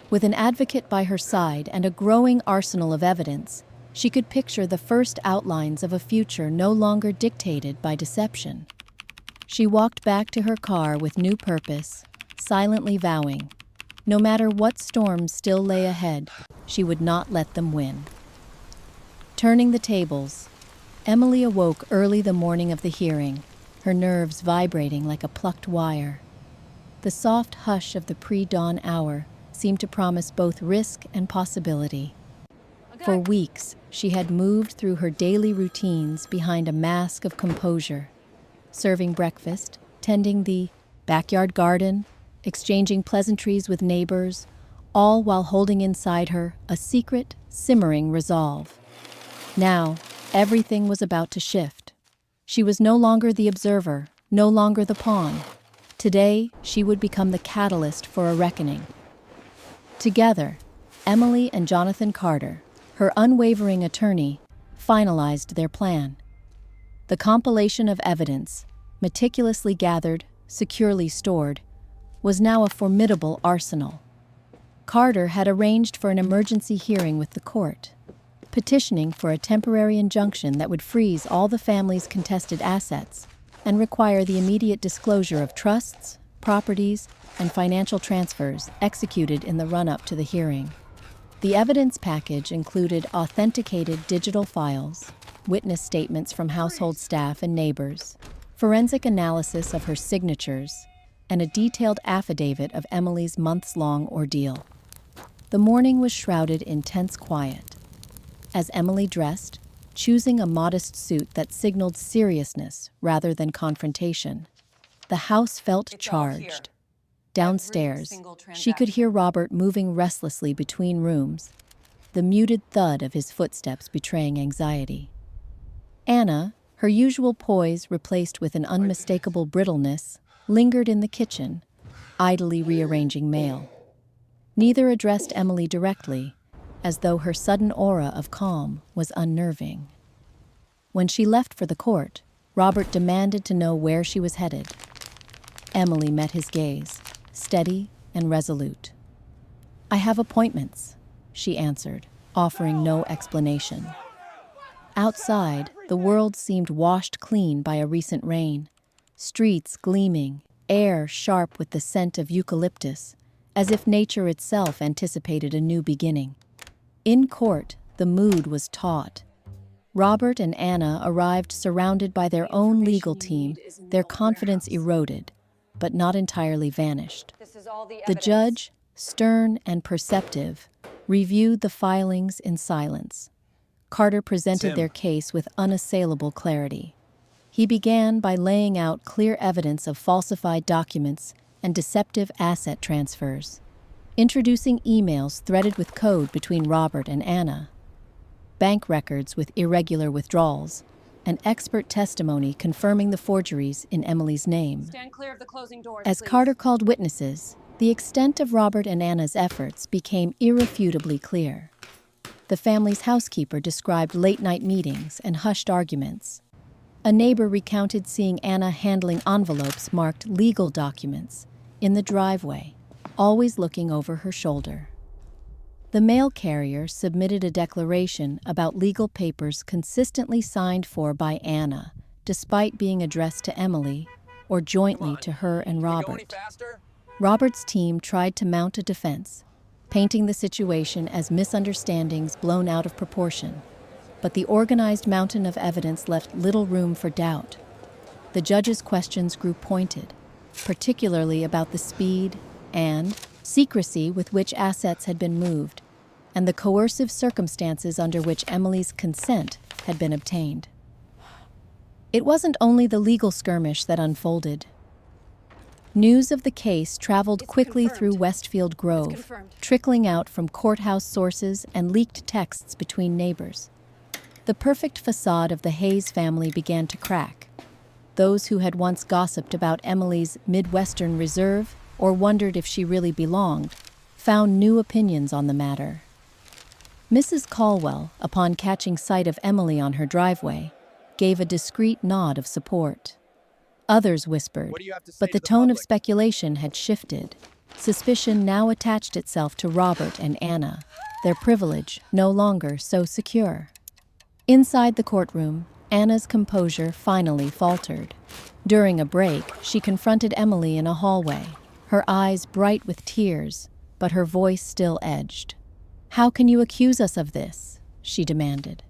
Speaker 1: With an advocate by her side and a growing arsenal of evidence, she could picture the first outlines of a future no longer dictated by deception. She walked back to her car with new purpose, silently vowing, no matter what storms still lay ahead, she would not let them win. Turning the tables, Emily awoke early the morning of the hearing, her nerves vibrating like a plucked wire. The soft hush of the pre-dawn hour seemed to promise both risk and possibility. For weeks, she had moved through her daily routines behind a mask of composure, serving breakfast, tending the backyard garden, exchanging pleasantries with neighbors, all while holding inside her a secret, simmering resolve. Now, everything was about to shift. She was no longer the observer, no longer the pawn. Today, she would become the catalyst for a reckoning. Together, Emily and Jonathan Carter, her unwavering attorney, finalized their plan. The compilation of evidence, meticulously gathered, securely stored, was now a formidable arsenal. Carter had arranged for an emergency hearing with the court, petitioning for a temporary injunction that would freeze all the family's contested assets and require the immediate disclosure of trusts, properties, and financial transfers executed in the run-up to the hearing. The evidence package included authenticated digital files, witness statements from household staff and neighbors, forensic analysis of her signatures, and a detailed affidavit of Emily's months-long ordeal. The morning was shrouded in tense quiet. As Emily dressed, choosing a modest suit that signaled seriousness rather than confrontation, the house felt charged. Downstairs, she could hear Robert moving restlessly between rooms, the muted thud of his footsteps betraying anxiety. Anna, her usual poise replaced with an unmistakable brittleness, lingered in the kitchen, idly rearranging mail. Neither addressed Emily directly, as though her sudden aura of calm was unnerving. When she left for the court, Robert demanded to know where she was headed. Emily met his gaze, steady and resolute. "I have appointments," she answered, offering no explanation. Outside, the world seemed washed clean by a recent rain, streets gleaming, air sharp with the scent of eucalyptus, as if nature itself anticipated a new beginning. In court, the mood was taut. Robert and Anna arrived surrounded by their own legal team, their confidence eroded, but not entirely vanished. The judge, stern and perceptive, reviewed the filings in silence. Carter presented their case with unassailable clarity. He began by laying out clear evidence of falsified documents and deceptive asset transfers, introducing emails threaded with code between Robert and Anna, bank records with irregular withdrawals, and expert testimony confirming the forgeries in Emily's name.
Speaker 3: Stand clear of the closing doors,
Speaker 1: As
Speaker 3: please.
Speaker 1: Carter called witnesses, the extent of Robert and Anna's efforts became irrefutably clear. The family's housekeeper described late-night meetings and hushed arguments. A neighbor recounted seeing Anna handling envelopes marked legal documents in the driveway, always looking over her shoulder. The mail carrier submitted a declaration about legal papers consistently signed for by Anna, despite being addressed to Emily or jointly to her and Robert. Robert's team tried to mount a defense, painting the situation as misunderstandings blown out of proportion. But the organized mountain of evidence left little room for doubt. The judge's questions grew pointed, particularly about the speed and secrecy with which assets had been moved, and the coercive circumstances under which Emily's consent had been obtained. It wasn't only the legal skirmish that unfolded. News of the case traveled quickly through Westfield Grove, trickling out from courthouse sources and leaked texts between neighbors. The perfect facade of the Hayes family began to crack. Those who had once gossiped about Emily's Midwestern reserve or wondered if she really belonged, found new opinions on the matter. Mrs. Caldwell, upon catching sight of Emily on her driveway, gave a discreet nod of support. Others whispered, but the tone of speculation had shifted. Suspicion now attached itself to Robert and Anna, their privilege no longer so secure. Inside the courtroom, Anna's composure finally faltered. During a break, she confronted Emily in a hallway, her eyes bright with tears, but her voice still edged. "How can you accuse us of this?" she demanded.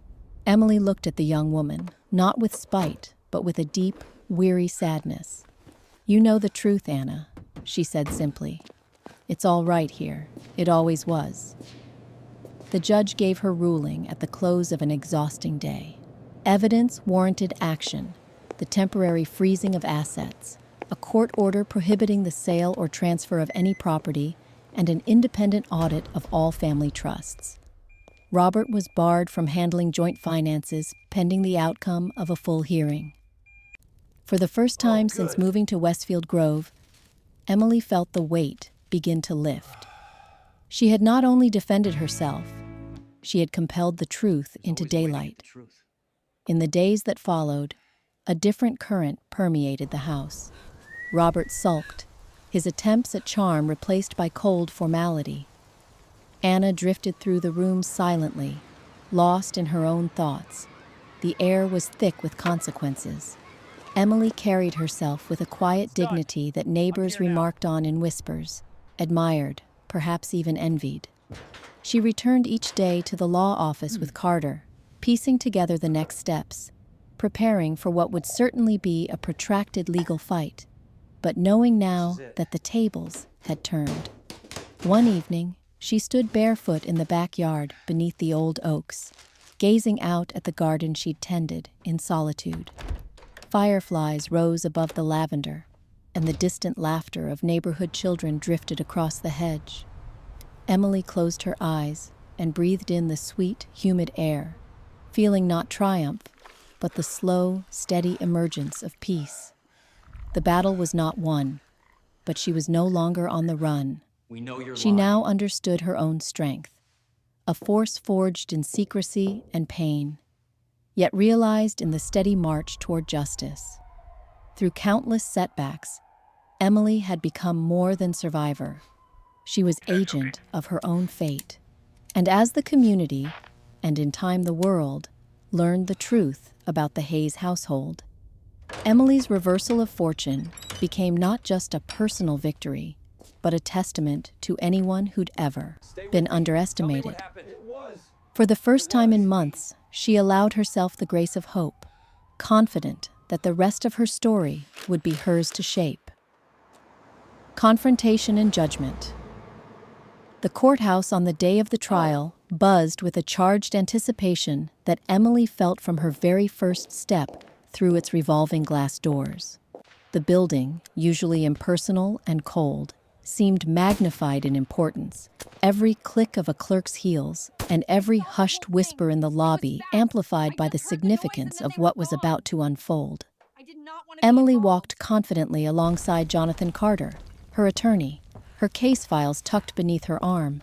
Speaker 1: Emily looked at the young woman, not with spite, but with a deep, weary sadness. "You know the truth, Anna," she said simply. "It's all right here. It always was." The judge gave her ruling at the close of an exhausting day. Evidence warranted action, the temporary freezing of assets, a court order prohibiting the sale or transfer of any property, and an independent audit of all family trusts. Robert was barred from handling joint finances pending the outcome of a full hearing. For the first time since moving to Westfield Grove, Emily felt the weight begin to lift. She had not only defended herself, she had compelled the truth into daylight. In the days that followed, a different current permeated the house. Robert sulked, his attempts at charm replaced by cold formality. Anna drifted through the room silently, lost in her own thoughts. The air was thick with consequences. Emily carried herself with a quiet dignity that neighbors remarked on in whispers, admired, perhaps even envied. She returned each day to the law office with Carter, piecing together the next steps, preparing for what would certainly be a protracted legal fight, but knowing now that the tables had turned. One evening, she stood barefoot in the backyard beneath the old oaks, gazing out at the garden she'd tended in solitude. Fireflies rose above the lavender, and the distant laughter of neighborhood children drifted across the hedge. Emily closed her eyes and breathed in the sweet, humid air, feeling not triumph, but the slow, steady emergence of peace. The battle was not won, but she was no longer on the run. She now understood her own strength, a force forged in secrecy and pain, yet realized in the steady march toward justice. Through countless setbacks, Emily had become more than survivor. She was agent of her own fate. And as the community, and in time the world, learned the truth about the Hayes household, Emily's reversal of fortune became not just a personal victory, but a testament to anyone who'd ever been underestimated. For the first time in months, she allowed herself the grace of hope, confident that the rest of her story would be hers to shape. Confrontation and judgment. The courthouse on the day of the trial buzzed with a charged anticipation that Emily felt from her very first step through its revolving glass doors. The building, usually impersonal and cold, seemed magnified in importance. Every click of a clerk's heels and every hushed whisper in the lobby amplified by the significance of what was about to unfold. Emily walked confidently alongside Jonathan Carter, her attorney, her case files tucked beneath her arm.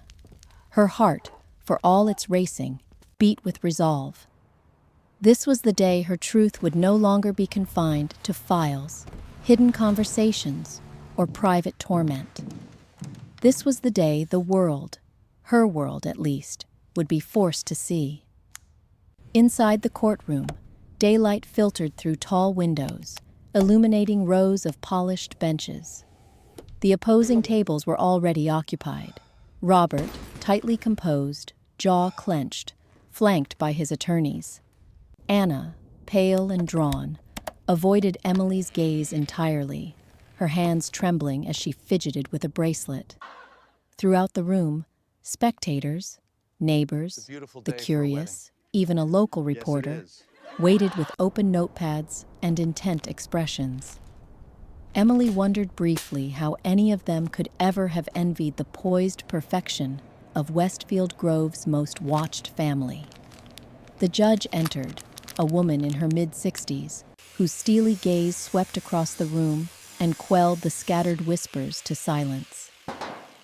Speaker 1: Her heart, for all its racing, beat with resolve. This was the day her truth would no longer be confined to files, hidden conversations, or private torment. This was the day the world, her world at least, would be forced to see. Inside the courtroom, daylight filtered through tall windows, illuminating rows of polished benches. The opposing tables were already occupied. Robert, tightly composed, jaw clenched, flanked by his attorneys. Anna, pale and drawn, avoided Emily's gaze entirely, her hands trembling as she fidgeted with a bracelet. Throughout the room, spectators, neighbors, the curious, even a local reporter, waited with open notepads and intent expressions. Emily wondered briefly how any of them could ever have envied the poised perfection of Westfield Grove's most watched family. The judge entered, a woman in her mid-60s, whose steely gaze swept across the room and quelled the scattered whispers to silence.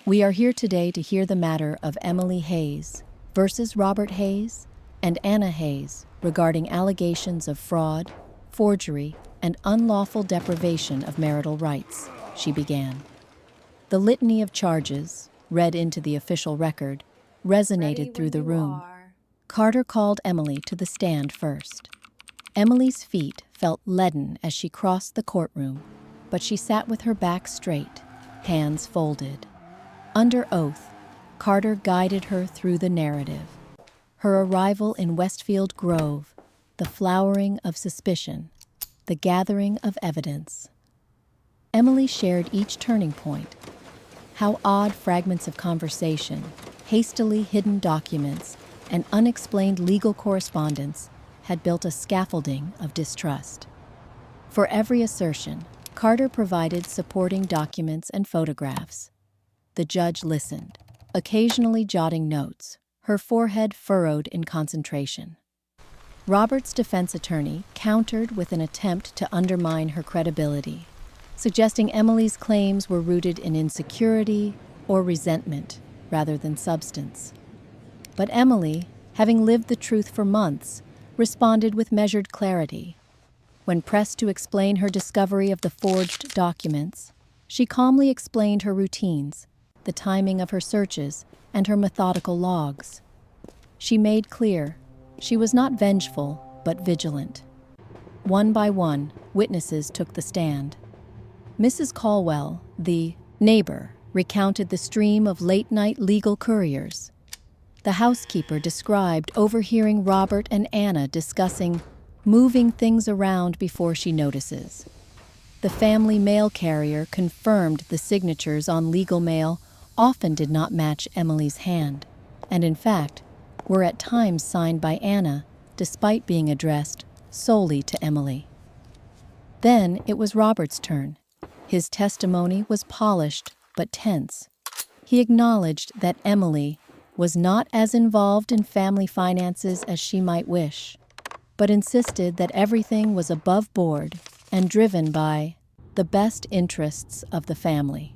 Speaker 1: We are here today to hear the matter of Emily Hayes versus Robert Hayes and Anna Hayes regarding allegations of fraud, forgery, and unlawful deprivation of marital rights, she began. The litany of charges, read into the official record, resonated through the room. Carter called Emily to the stand first. Emily's feet felt leaden as she crossed the courtroom, but she sat with her back straight, hands folded. Under oath, Carter guided her through the narrative. Her arrival in Westfield Grove, the flowering of suspicion, the gathering of evidence. Emily shared each turning point, how odd fragments of conversation, hastily hidden documents, and unexplained legal correspondence had built a scaffolding of distrust. For every assertion, Carter provided supporting documents and photographs. The judge listened, occasionally jotting notes, her forehead furrowed in concentration. Robert's defense attorney countered with an attempt to undermine her credibility, suggesting Emily's claims were rooted in insecurity or resentment rather than substance. But Emily, having lived the truth for months, responded with measured clarity. When pressed to explain her discovery of the forged documents, she calmly explained her routines, the timing of her searches, and her methodical logs. She made clear she was not vengeful, but vigilant. One by one, witnesses took the stand. Mrs. Caldwell, the neighbor, recounted the stream of late-night legal couriers. The housekeeper described overhearing Robert and Anna discussing moving things around before she notices. The family mail carrier confirmed the signatures on legal mail often did not match Emily's hand, and in fact, were at times signed by Anna, despite being addressed solely to Emily. Then it was Robert's turn. His testimony was polished but tense. He acknowledged that Emily was not as involved in family finances as she might wish, but insisted that everything was above board and driven by the best interests of the family.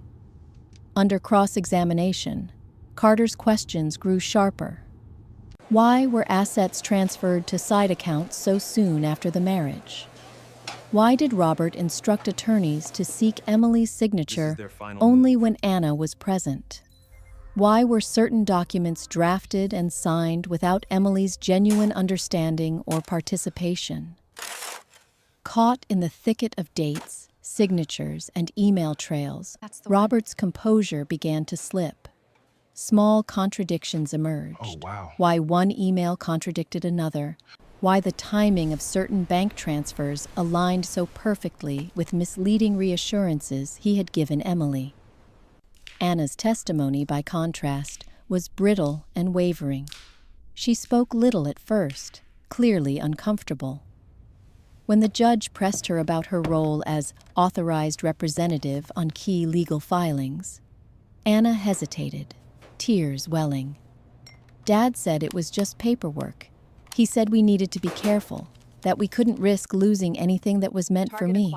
Speaker 1: Under cross-examination, Carter's questions grew sharper. Why were assets transferred to side accounts so soon after the marriage? Why did Robert instruct attorneys to seek Emily's signature only when Anna was present? Why were certain documents drafted and signed without Emily's genuine understanding or participation? Caught in the thicket of dates, signatures, and email trails, Robert's composure began to slip. Small contradictions emerged.
Speaker 3: Oh, wow.
Speaker 1: Why one email contradicted another, why the timing of certain bank transfers aligned so perfectly with misleading reassurances he had given Emily. Anna's testimony, by contrast, was brittle and wavering. She spoke little at first, clearly uncomfortable. When the judge pressed her about her role as authorized representative on key legal filings, Anna hesitated, tears welling. Dad said it was just paperwork. He said we needed to be careful, that we couldn't risk losing anything that was meant for me.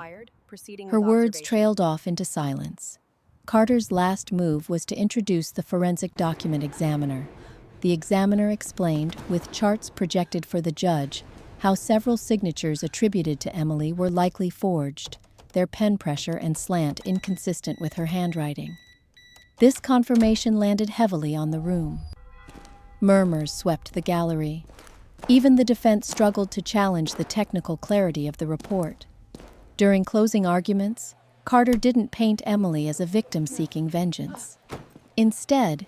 Speaker 1: Her words trailed off into silence. Carter's last move was to introduce the forensic document examiner. The examiner explained, with charts projected for the judge, how several signatures attributed to Emily were likely forged, their pen pressure and slant inconsistent with her handwriting. This confirmation landed heavily on the room. Murmurs swept the gallery. Even the defense struggled to challenge the technical clarity of the report. During closing arguments, Carter didn't paint Emily as a victim seeking vengeance. Instead,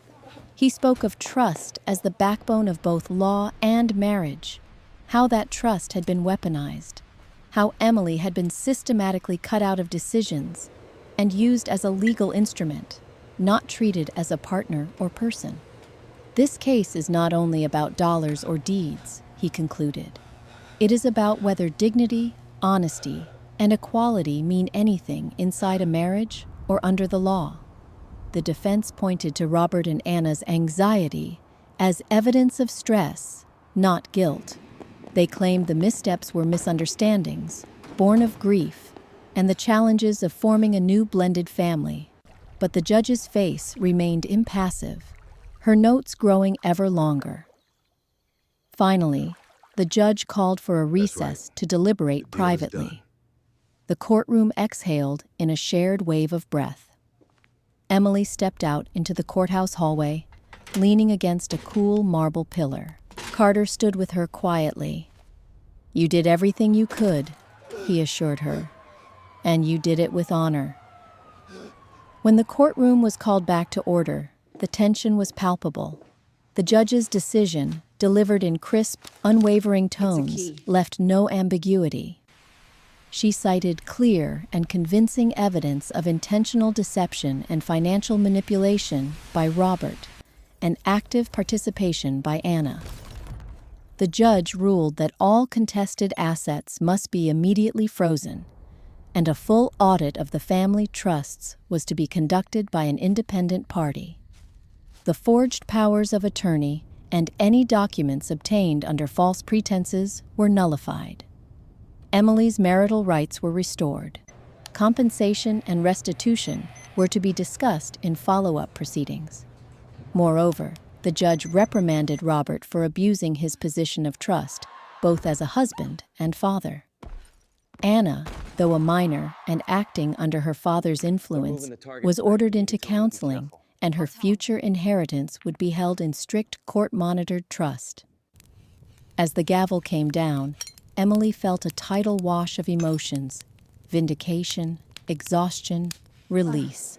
Speaker 1: he spoke of trust as the backbone of both law and marriage, how that trust had been weaponized, how Emily had been systematically cut out of decisions and used as a legal instrument, not treated as a partner or person. This case is not only about dollars or deeds, he concluded. It is about whether dignity, honesty, and equality mean anything inside a marriage or under the law. The defense pointed to Robert and Anna's anxiety as evidence of stress, not guilt. They claimed the missteps were misunderstandings, born of grief, and the challenges of forming a new blended family. But the judge's face remained impassive, her notes growing ever longer. Finally, the judge called for a recess to deliberate privately. The courtroom exhaled in a shared wave of breath. Emily stepped out into the courthouse hallway, leaning against a cool marble pillar. Carter stood with her quietly. "You did everything you could," he assured her, "and you did it with honor." When the courtroom was called back to order, the tension was palpable. The judge's decision, delivered in crisp, unwavering tones, left no ambiguity. She cited clear and convincing evidence of intentional deception and financial manipulation by Robert, and active participation by Anna. The judge ruled that all contested assets must be immediately frozen, and a full audit of the family trusts was to be conducted by an independent party. The forged powers of attorney and any documents obtained under false pretenses were nullified. Emily's marital rights were restored. Compensation and restitution were to be discussed in follow-up proceedings. Moreover, the judge reprimanded Robert for abusing his position of trust, both as a husband and father. Anna, though a minor and acting under her father's influence, was ordered into counseling, and her future inheritance would be held in strict court-monitored trust. As the gavel came down, Emily felt a tidal wash of emotions: vindication, exhaustion, release.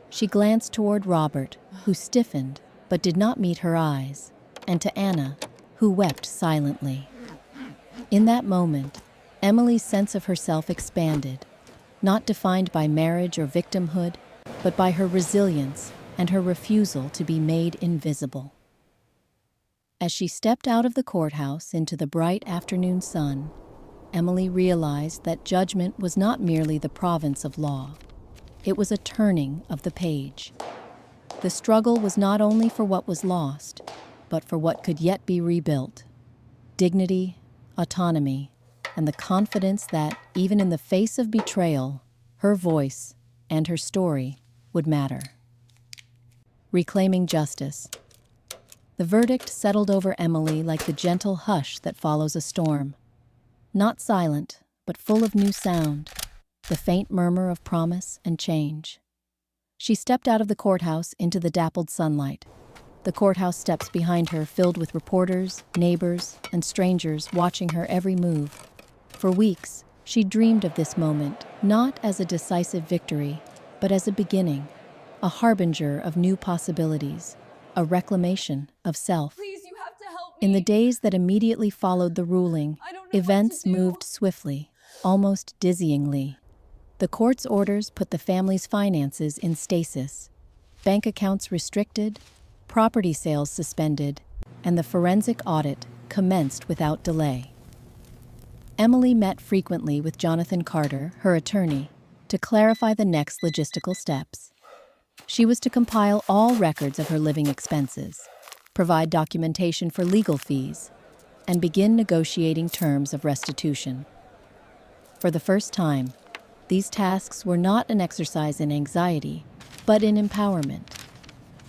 Speaker 1: She glanced toward Robert, who stiffened but did not meet her eyes, and to Anna, who wept silently. In that moment, Emily's sense of herself expanded, not defined by marriage or victimhood, but by her resilience and her refusal to be made invisible. As she stepped out of the courthouse into the bright afternoon sun, Emily realized that judgment was not merely the province of law. It was a turning of the page. The struggle was not only for what was lost, but for what could yet be rebuilt: dignity, autonomy, and the confidence that, even in the face of betrayal, her voice and her story would matter. Reclaiming justice. The verdict settled over Emily like the gentle hush that follows a storm. Not silent, but full of new sound, the faint murmur of promise and change. She stepped out of the courthouse into the dappled sunlight. The courthouse steps behind her filled with reporters, neighbors, and strangers watching her every move. For weeks, she dreamed of this moment, not as a decisive victory, but as a beginning, a harbinger of new possibilities, a reclamation of self.
Speaker 3: Please, you have to help me.
Speaker 1: In the days that immediately followed the ruling,
Speaker 3: I don't know
Speaker 1: events
Speaker 3: what to do.
Speaker 1: moved swiftly, almost dizzyingly. The court's orders put the family's finances in stasis, bank accounts restricted, property sales suspended, and the forensic audit commenced without delay. Emily met frequently with Jonathan Carter, her attorney, to clarify the next logistical steps. She was to compile all records of her living expenses, provide documentation for legal fees, and begin negotiating terms of restitution. For the first time, these tasks were not an exercise in anxiety, but in empowerment.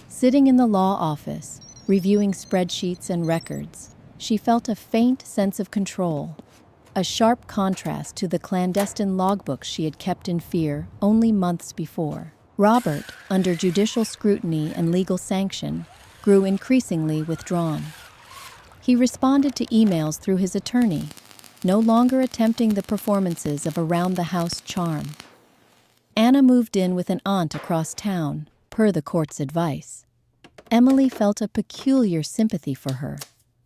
Speaker 1: Sitting in the law office, reviewing spreadsheets and records, she felt a faint sense of control, a sharp contrast to the clandestine logbooks she had kept in fear only months before. Robert, under judicial scrutiny and legal sanction, grew increasingly withdrawn. He responded to emails through his attorney, no longer attempting the performances of around-the-house charm. Anna moved in with an aunt across town, per the court's advice. Emily felt a peculiar sympathy for her,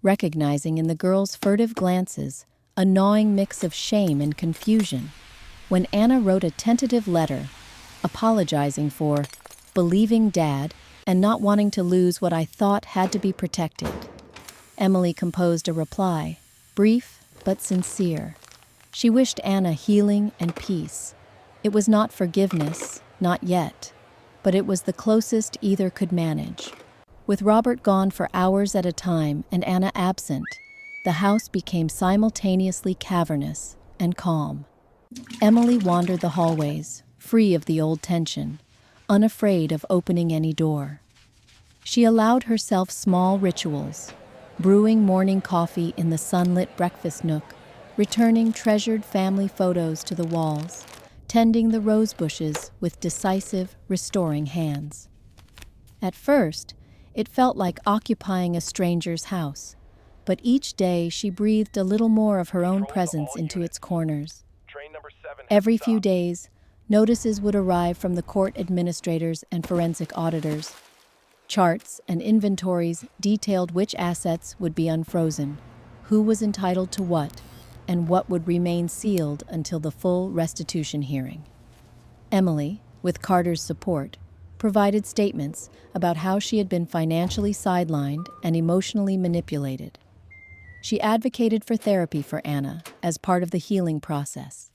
Speaker 1: recognizing in the girl's furtive glances a gnawing mix of shame and confusion. When Anna wrote a tentative letter, apologizing for believing Dad and not wanting to lose what I thought had to be protected, Emily composed a reply, brief but sincere. She wished Anna healing and peace. It was not forgiveness, not yet, but it was the closest either could manage. With Robert gone for hours at a time and Anna absent, the house became simultaneously cavernous and calm. Emily wandered the hallways, free of the old tension, unafraid of opening any door. She allowed herself small rituals, brewing morning coffee in the sunlit breakfast nook, returning treasured family photos to the walls, tending the rose bushes with decisive, restoring hands. At first, it felt like occupying a stranger's house, but each day she breathed a little more of her own presence into its corners. Every few days, notices would arrive from the court administrators and forensic auditors. Charts and inventories detailed which assets would be unfrozen, who was entitled to what, and what would remain sealed until the full restitution hearing. Emily, with Carter's support, provided statements about how she had been financially sidelined and emotionally manipulated. She advocated for therapy for Anna as part of the healing process.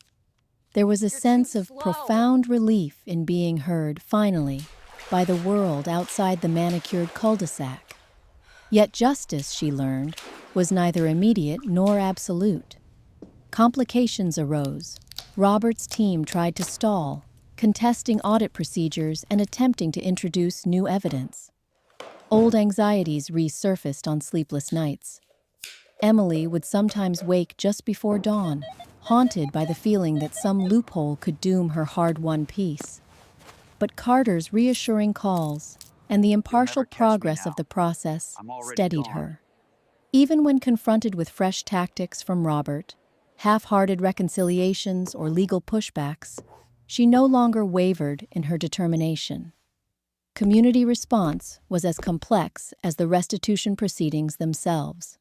Speaker 1: There was a sense of profound relief in being heard, finally, by the world outside the manicured cul-de-sac. Yet justice, she learned, was neither immediate nor absolute. Complications arose. Robert's team tried to stall, contesting audit procedures and attempting to introduce new evidence. Old anxieties resurfaced on sleepless nights. Emily would sometimes wake just before dawn, haunted by the feeling that some loophole could doom her hard-won peace. But Carter's reassuring calls and the impartial progress of the process steadied her. Even when confronted with fresh tactics from Robert, half-hearted reconciliations or legal pushbacks, she no longer wavered in her determination. Community response was as complex as the restitution proceedings themselves.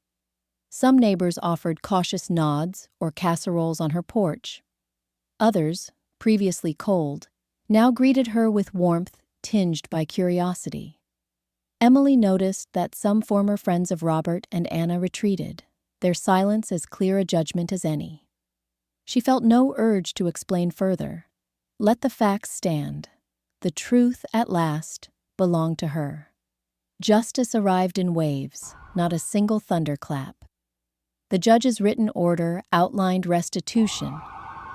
Speaker 1: Some neighbors offered cautious nods or casseroles on her porch. Others, previously cold, now greeted her with warmth tinged by curiosity. Emily noticed that some former friends of Robert and Anna retreated, their silence as clear a judgment as any. She felt no urge to explain further. Let the facts stand. The truth, at last, belonged to her. Justice arrived in waves, not a single thunderclap. The judge's written order outlined restitution.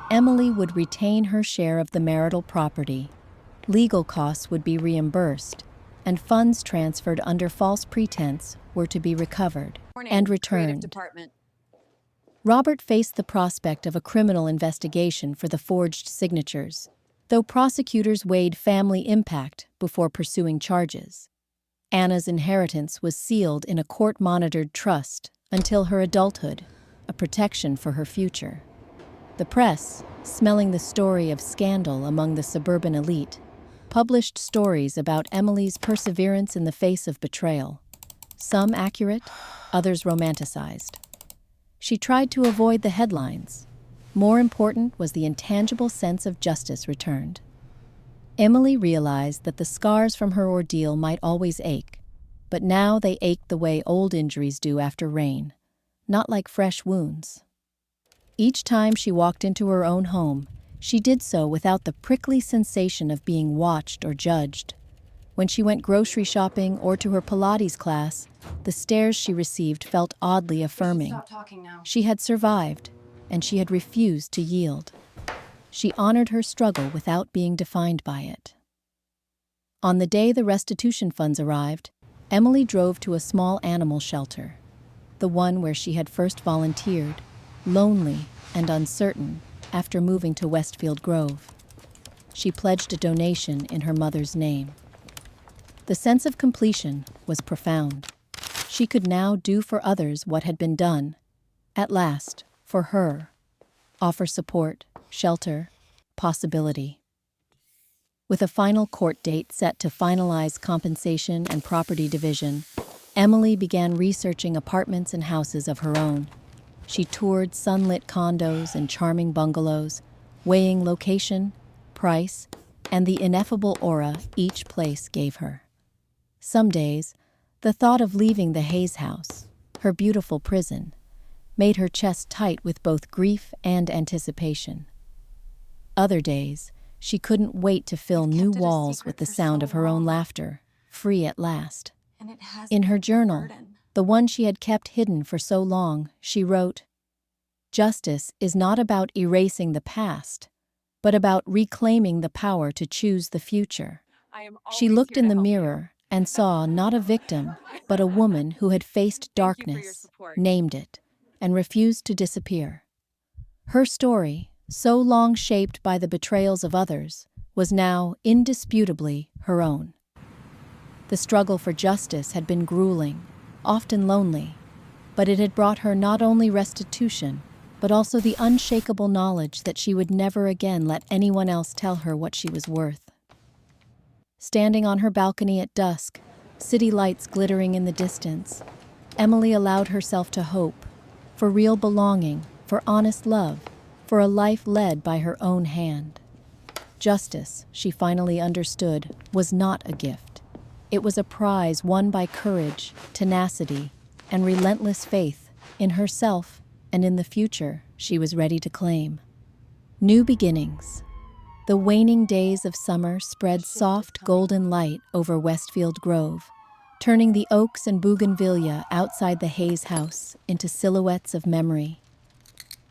Speaker 1: Emily would retain her share of the marital property. Legal costs would be reimbursed, and funds transferred under false pretense were to be recovered and returned. Robert faced the prospect of a criminal investigation for the forged signatures, though prosecutors weighed family impact before pursuing charges. Anna's inheritance was sealed in a court-monitored trust until her adulthood, a protection for her future. The press, smelling the story of scandal among the suburban elite, published stories about Emily's perseverance in the face of betrayal, some accurate, others romanticized. She tried to avoid the headlines. More important was the intangible sense of justice returned. Emily realized that the scars from her ordeal might always ache, but now they ached the way old injuries do after rain, not like fresh wounds. Each time she walked into her own home, she did so without the prickly sensation of being watched or judged. When she went grocery shopping or to her Pilates class, the stares she received felt oddly affirming.
Speaker 3: Stop talking now.
Speaker 1: She had survived, and she had refused to yield. She honored her struggle without being defined by it. On the day the restitution funds arrived, Emily drove to a small animal shelter, the one where she had first volunteered, lonely and uncertain, after moving to Westfield Grove. She pledged a donation in her mother's name. The sense of completion was profound. She could now do for others what had been done, at last, for her. Offer support, shelter, possibility. With a final court date set to finalize compensation and property division, Emily began researching apartments and houses of her own. She toured sunlit condos and charming bungalows, weighing location, price, and the ineffable aura each place gave her. Some days, the thought of leaving the Hayes house, her beautiful prison, made her chest tight with both grief and anticipation. Other days, she couldn't wait to fill new walls with the sound of her own laughter, free at last.
Speaker 3: And it has
Speaker 1: In her
Speaker 3: been a
Speaker 1: journal,
Speaker 3: burden.
Speaker 1: the one she had kept hidden for so long, she wrote, "Justice is not about erasing the past, but about reclaiming the power to choose the future." She looked in the mirror and saw not a victim, but a woman who had faced darkness, named it, and refused to disappear. Her story, so long shaped by the betrayals of others, was now indisputably her own. The struggle for justice had been grueling, often lonely, but it had brought her not only restitution, but also the unshakable knowledge that she would never again let anyone else tell her what she was worth. Standing on her balcony at dusk, city lights glittering in the distance, Emily allowed herself to hope, for real belonging, for honest love, for a life led by her own hand. Justice, she finally understood, was not a gift. It was a prize won by courage, tenacity, and relentless faith in herself and in the future she was ready to claim. New beginnings. The waning days of summer spread soft golden light over Westfield Grove, turning the oaks and bougainvillea outside the Hayes house into silhouettes of memory.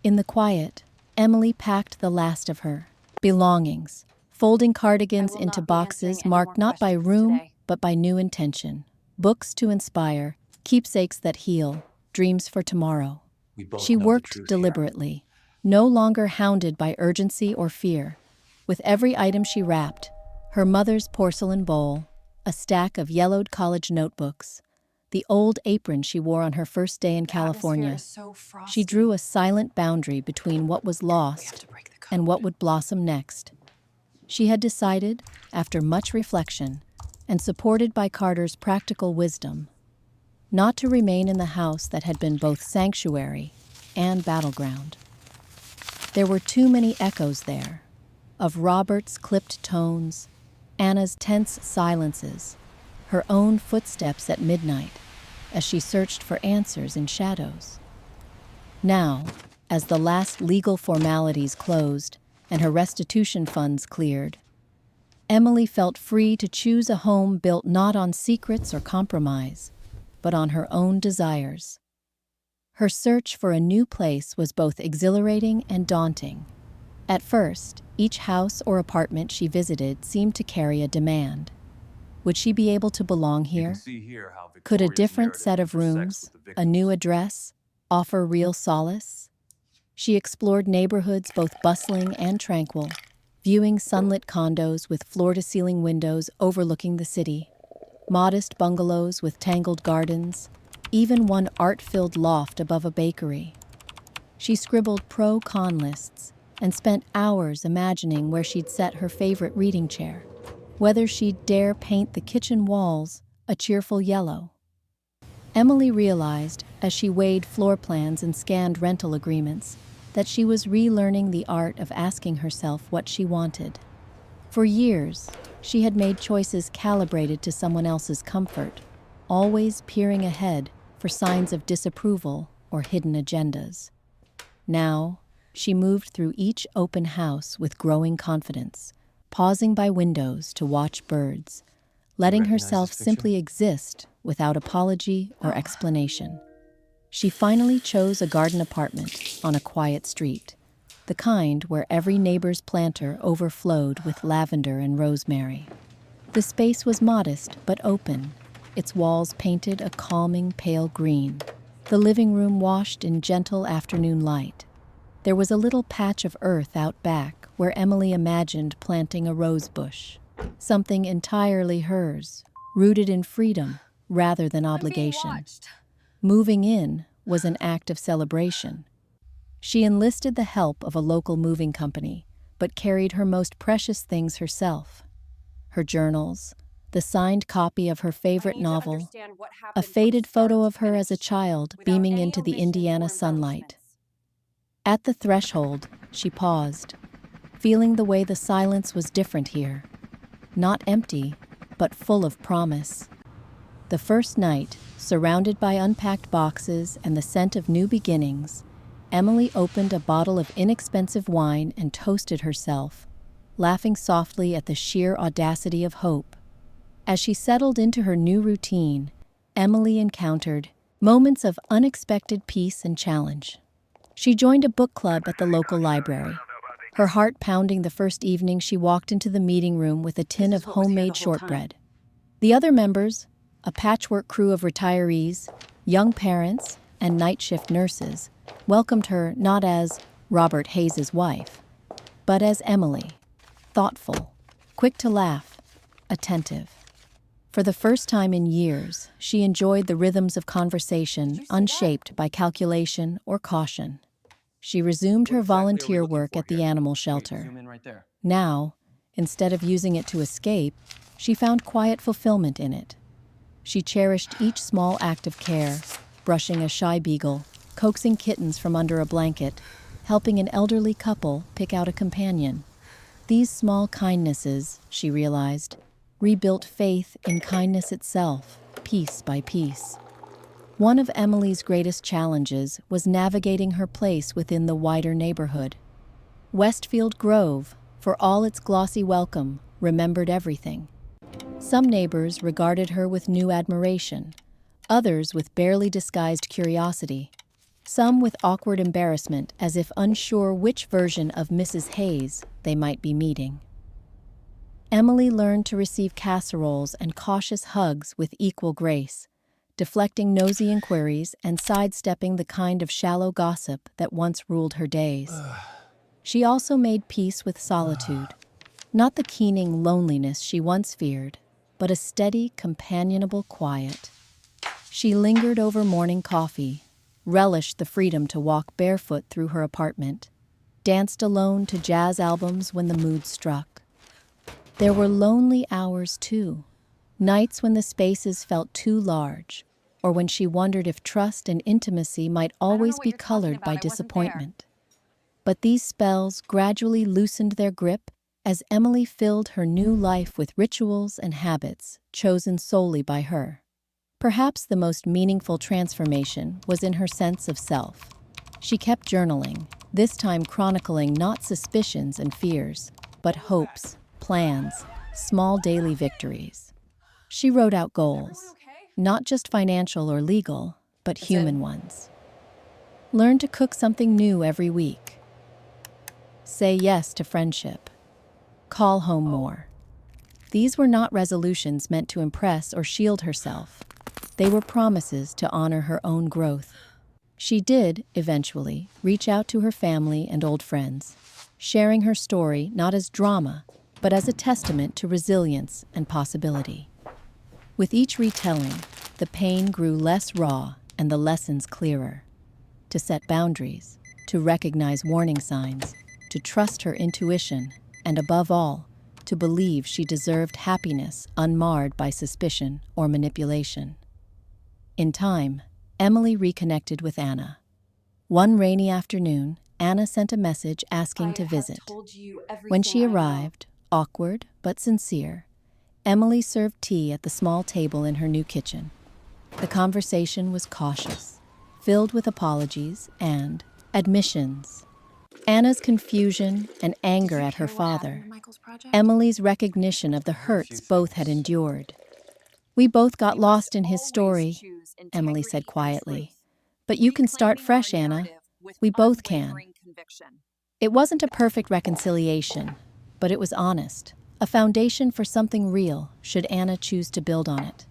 Speaker 1: In the quiet, Emily packed the last of her belongings, folding cardigans into boxes marked not by room, but by new intention. Books to inspire, keepsakes that heal, dreams for tomorrow.
Speaker 2: We both
Speaker 1: She
Speaker 2: know the
Speaker 1: worked
Speaker 2: truth here.
Speaker 1: deliberately, no longer hounded by urgency or fear. With every item she wrapped, her mother's porcelain bowl, a stack of yellowed college notebooks, the old apron she wore on her first day in California, she drew a silent boundary between what was lost and what would blossom next. She had decided, after much reflection, and supported by Carter's practical wisdom, not to remain in the house that had been both sanctuary and battleground. There were too many echoes there, of Robert's clipped tones, Anna's tense silences, her own footsteps at midnight, as she searched for answers in shadows. Now, as the last legal formalities closed and her restitution funds cleared, Emily felt free to choose a home built not on secrets or compromise, but on her own desires. Her search for a new place was both exhilarating and daunting. At first, each house or apartment she visited seemed to carry a demand. Would she be able to belong
Speaker 2: You
Speaker 1: here?
Speaker 2: can see here how
Speaker 1: Could a
Speaker 2: Victoria's
Speaker 1: different
Speaker 2: narrative
Speaker 1: set of
Speaker 2: intersects
Speaker 1: rooms,
Speaker 2: with the
Speaker 1: a
Speaker 2: victims.
Speaker 1: new address, offer real solace? She explored neighborhoods both bustling and tranquil, viewing sunlit condos with floor-to-ceiling windows overlooking the city, modest bungalows with tangled gardens, even one art-filled loft above a bakery. She scribbled pro-con lists and spent hours imagining where she'd set her favorite reading chair, whether she'd dare paint the kitchen walls a cheerful yellow. Emily realized, as she weighed floor plans and scanned rental agreements, that she was relearning the art of asking herself what she wanted. For years, she had made choices calibrated to someone else's comfort, always peering ahead for signs of disapproval or hidden agendas. Now, She moved through each open house with growing confidence, pausing by windows to watch birds, letting
Speaker 2: recognize
Speaker 1: herself
Speaker 2: this picture?
Speaker 1: simply exist without apology or explanation. She finally chose a garden apartment on a quiet street, the kind where every neighbor's planter overflowed with lavender and rosemary. The space was modest but open, its walls painted a calming pale green, the living room washed in gentle afternoon light. There was a little patch of earth out back where Emily imagined planting a rose bush, something entirely hers, rooted in freedom rather than obligation. Moving in was an act of celebration. She enlisted the help of a local moving company, but carried her most precious things herself. Her journals, the signed copy of her favorite novel, a faded photo of her as a child beaming into the Indiana sunlight. At the threshold, she paused, feeling the way the silence was different here. Not empty, but full of promise. The first night, surrounded by unpacked boxes and the scent of new beginnings, Emily opened a bottle of inexpensive wine and toasted herself, laughing softly at the sheer audacity of hope. As she settled into her new routine, Emily encountered moments of unexpected peace and challenge. She joined a book club at the local library, her heart pounding the first evening she walked into the meeting room with a tin of homemade shortbread. The other members, a patchwork crew of retirees, young parents, and night shift nurses, welcomed her not as Robert Hayes's wife, but as Emily, thoughtful, quick to laugh, attentive. For the first time in years, she enjoyed the rhythms of conversation unshaped by calculation or caution. She resumed her volunteer work at the animal shelter.
Speaker 2: Zoom in right there.
Speaker 1: Now, instead of using it to escape, she found quiet fulfillment in it. She cherished each small act of care, brushing a shy beagle, coaxing kittens from under a blanket, helping an elderly couple pick out a companion. These small kindnesses, she realized, rebuilt faith in kindness itself, piece by piece. One of Emily's greatest challenges was navigating her place within the wider neighborhood. Westfield Grove, for all its glossy welcome, remembered everything. Some neighbors regarded her with new admiration, others with barely disguised curiosity, some with awkward embarrassment as if unsure which version of Mrs. Hayes they might be meeting. Emily learned to receive casseroles and cautious hugs with equal grace, deflecting nosy inquiries and sidestepping the kind of shallow gossip that once ruled her days. She also made peace with solitude, not the keening loneliness she once feared, but a steady, companionable quiet. She lingered over morning coffee, relished the freedom to walk barefoot through her apartment, danced alone to jazz albums when the mood struck. There were lonely hours, too, nights when the spaces felt too large, or when she wondered if trust and intimacy might always be colored by disappointment. But these spells gradually loosened their grip as Emily filled her new life with rituals and habits chosen solely by her. Perhaps the most meaningful transformation was in her sense of self. She kept journaling, this time chronicling not suspicions and fears, but hopes, plans, small daily victories. She wrote out goals, not just financial or legal, but human ones. Learn to cook something new every week. Say yes to friendship. Call home more. These were not resolutions meant to impress or shield herself. They were promises to honor her own growth. She did, eventually, reach out to her family and old friends, sharing her story not as drama, but as a testament to resilience and possibility. With each retelling, the pain grew less raw and the lessons clearer. To set boundaries, to recognize warning signs, to trust her intuition, and above all, to believe she deserved happiness unmarred by suspicion or manipulation. In time, Emily reconnected with Anna. One rainy afternoon, Anna sent a message asking to visit. When she arrived, awkward but sincere, Emily served tea at the small table in her new kitchen. The conversation was cautious, filled with apologies and admissions. Anna's confusion and anger at her father, Emily's recognition of the
Speaker 2: I heard a few
Speaker 1: hurts both had
Speaker 2: things.
Speaker 1: endured. "We both got lost in his story," Emily said quietly. "But you can start fresh, Anna. We both can." It wasn't a perfect reconciliation, but it was honest, a foundation for something real should Anna choose to build on it.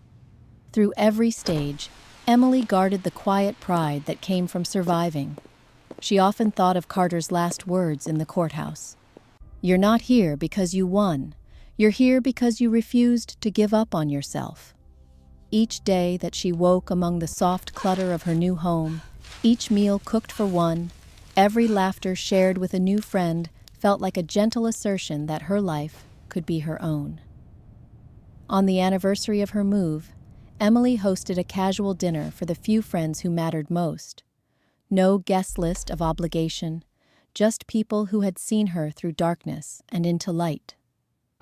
Speaker 1: Through every stage, Emily guarded the quiet pride that came from surviving. She often thought of Carter's last words in the courthouse. "You're not here because you won. You're here because you refused to give up on yourself." Each day that she woke among the soft clutter of her new home, each meal cooked for one, every laughter shared with a new friend felt like a gentle assertion that her life could be her own. On the anniversary of her move, Emily hosted a casual dinner for the few friends who mattered most. No guest list of obligation, just people who had seen her through darkness and into light.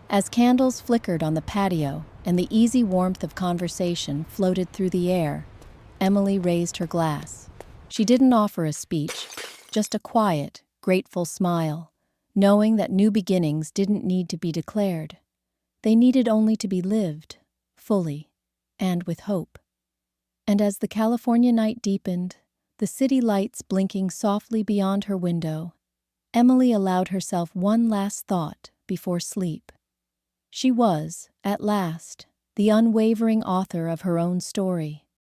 Speaker 1: As candles flickered on the patio and the easy warmth of conversation floated through the air, Emily raised her glass. She didn't offer a speech, just a quiet, grateful smile, knowing that new beginnings didn't need to be declared. They needed only to be lived, fully, and with hope. And as the California night deepened, the city lights blinking softly beyond her window, Emily allowed herself one last thought before sleep. She was, at last, the unwavering author of her own story.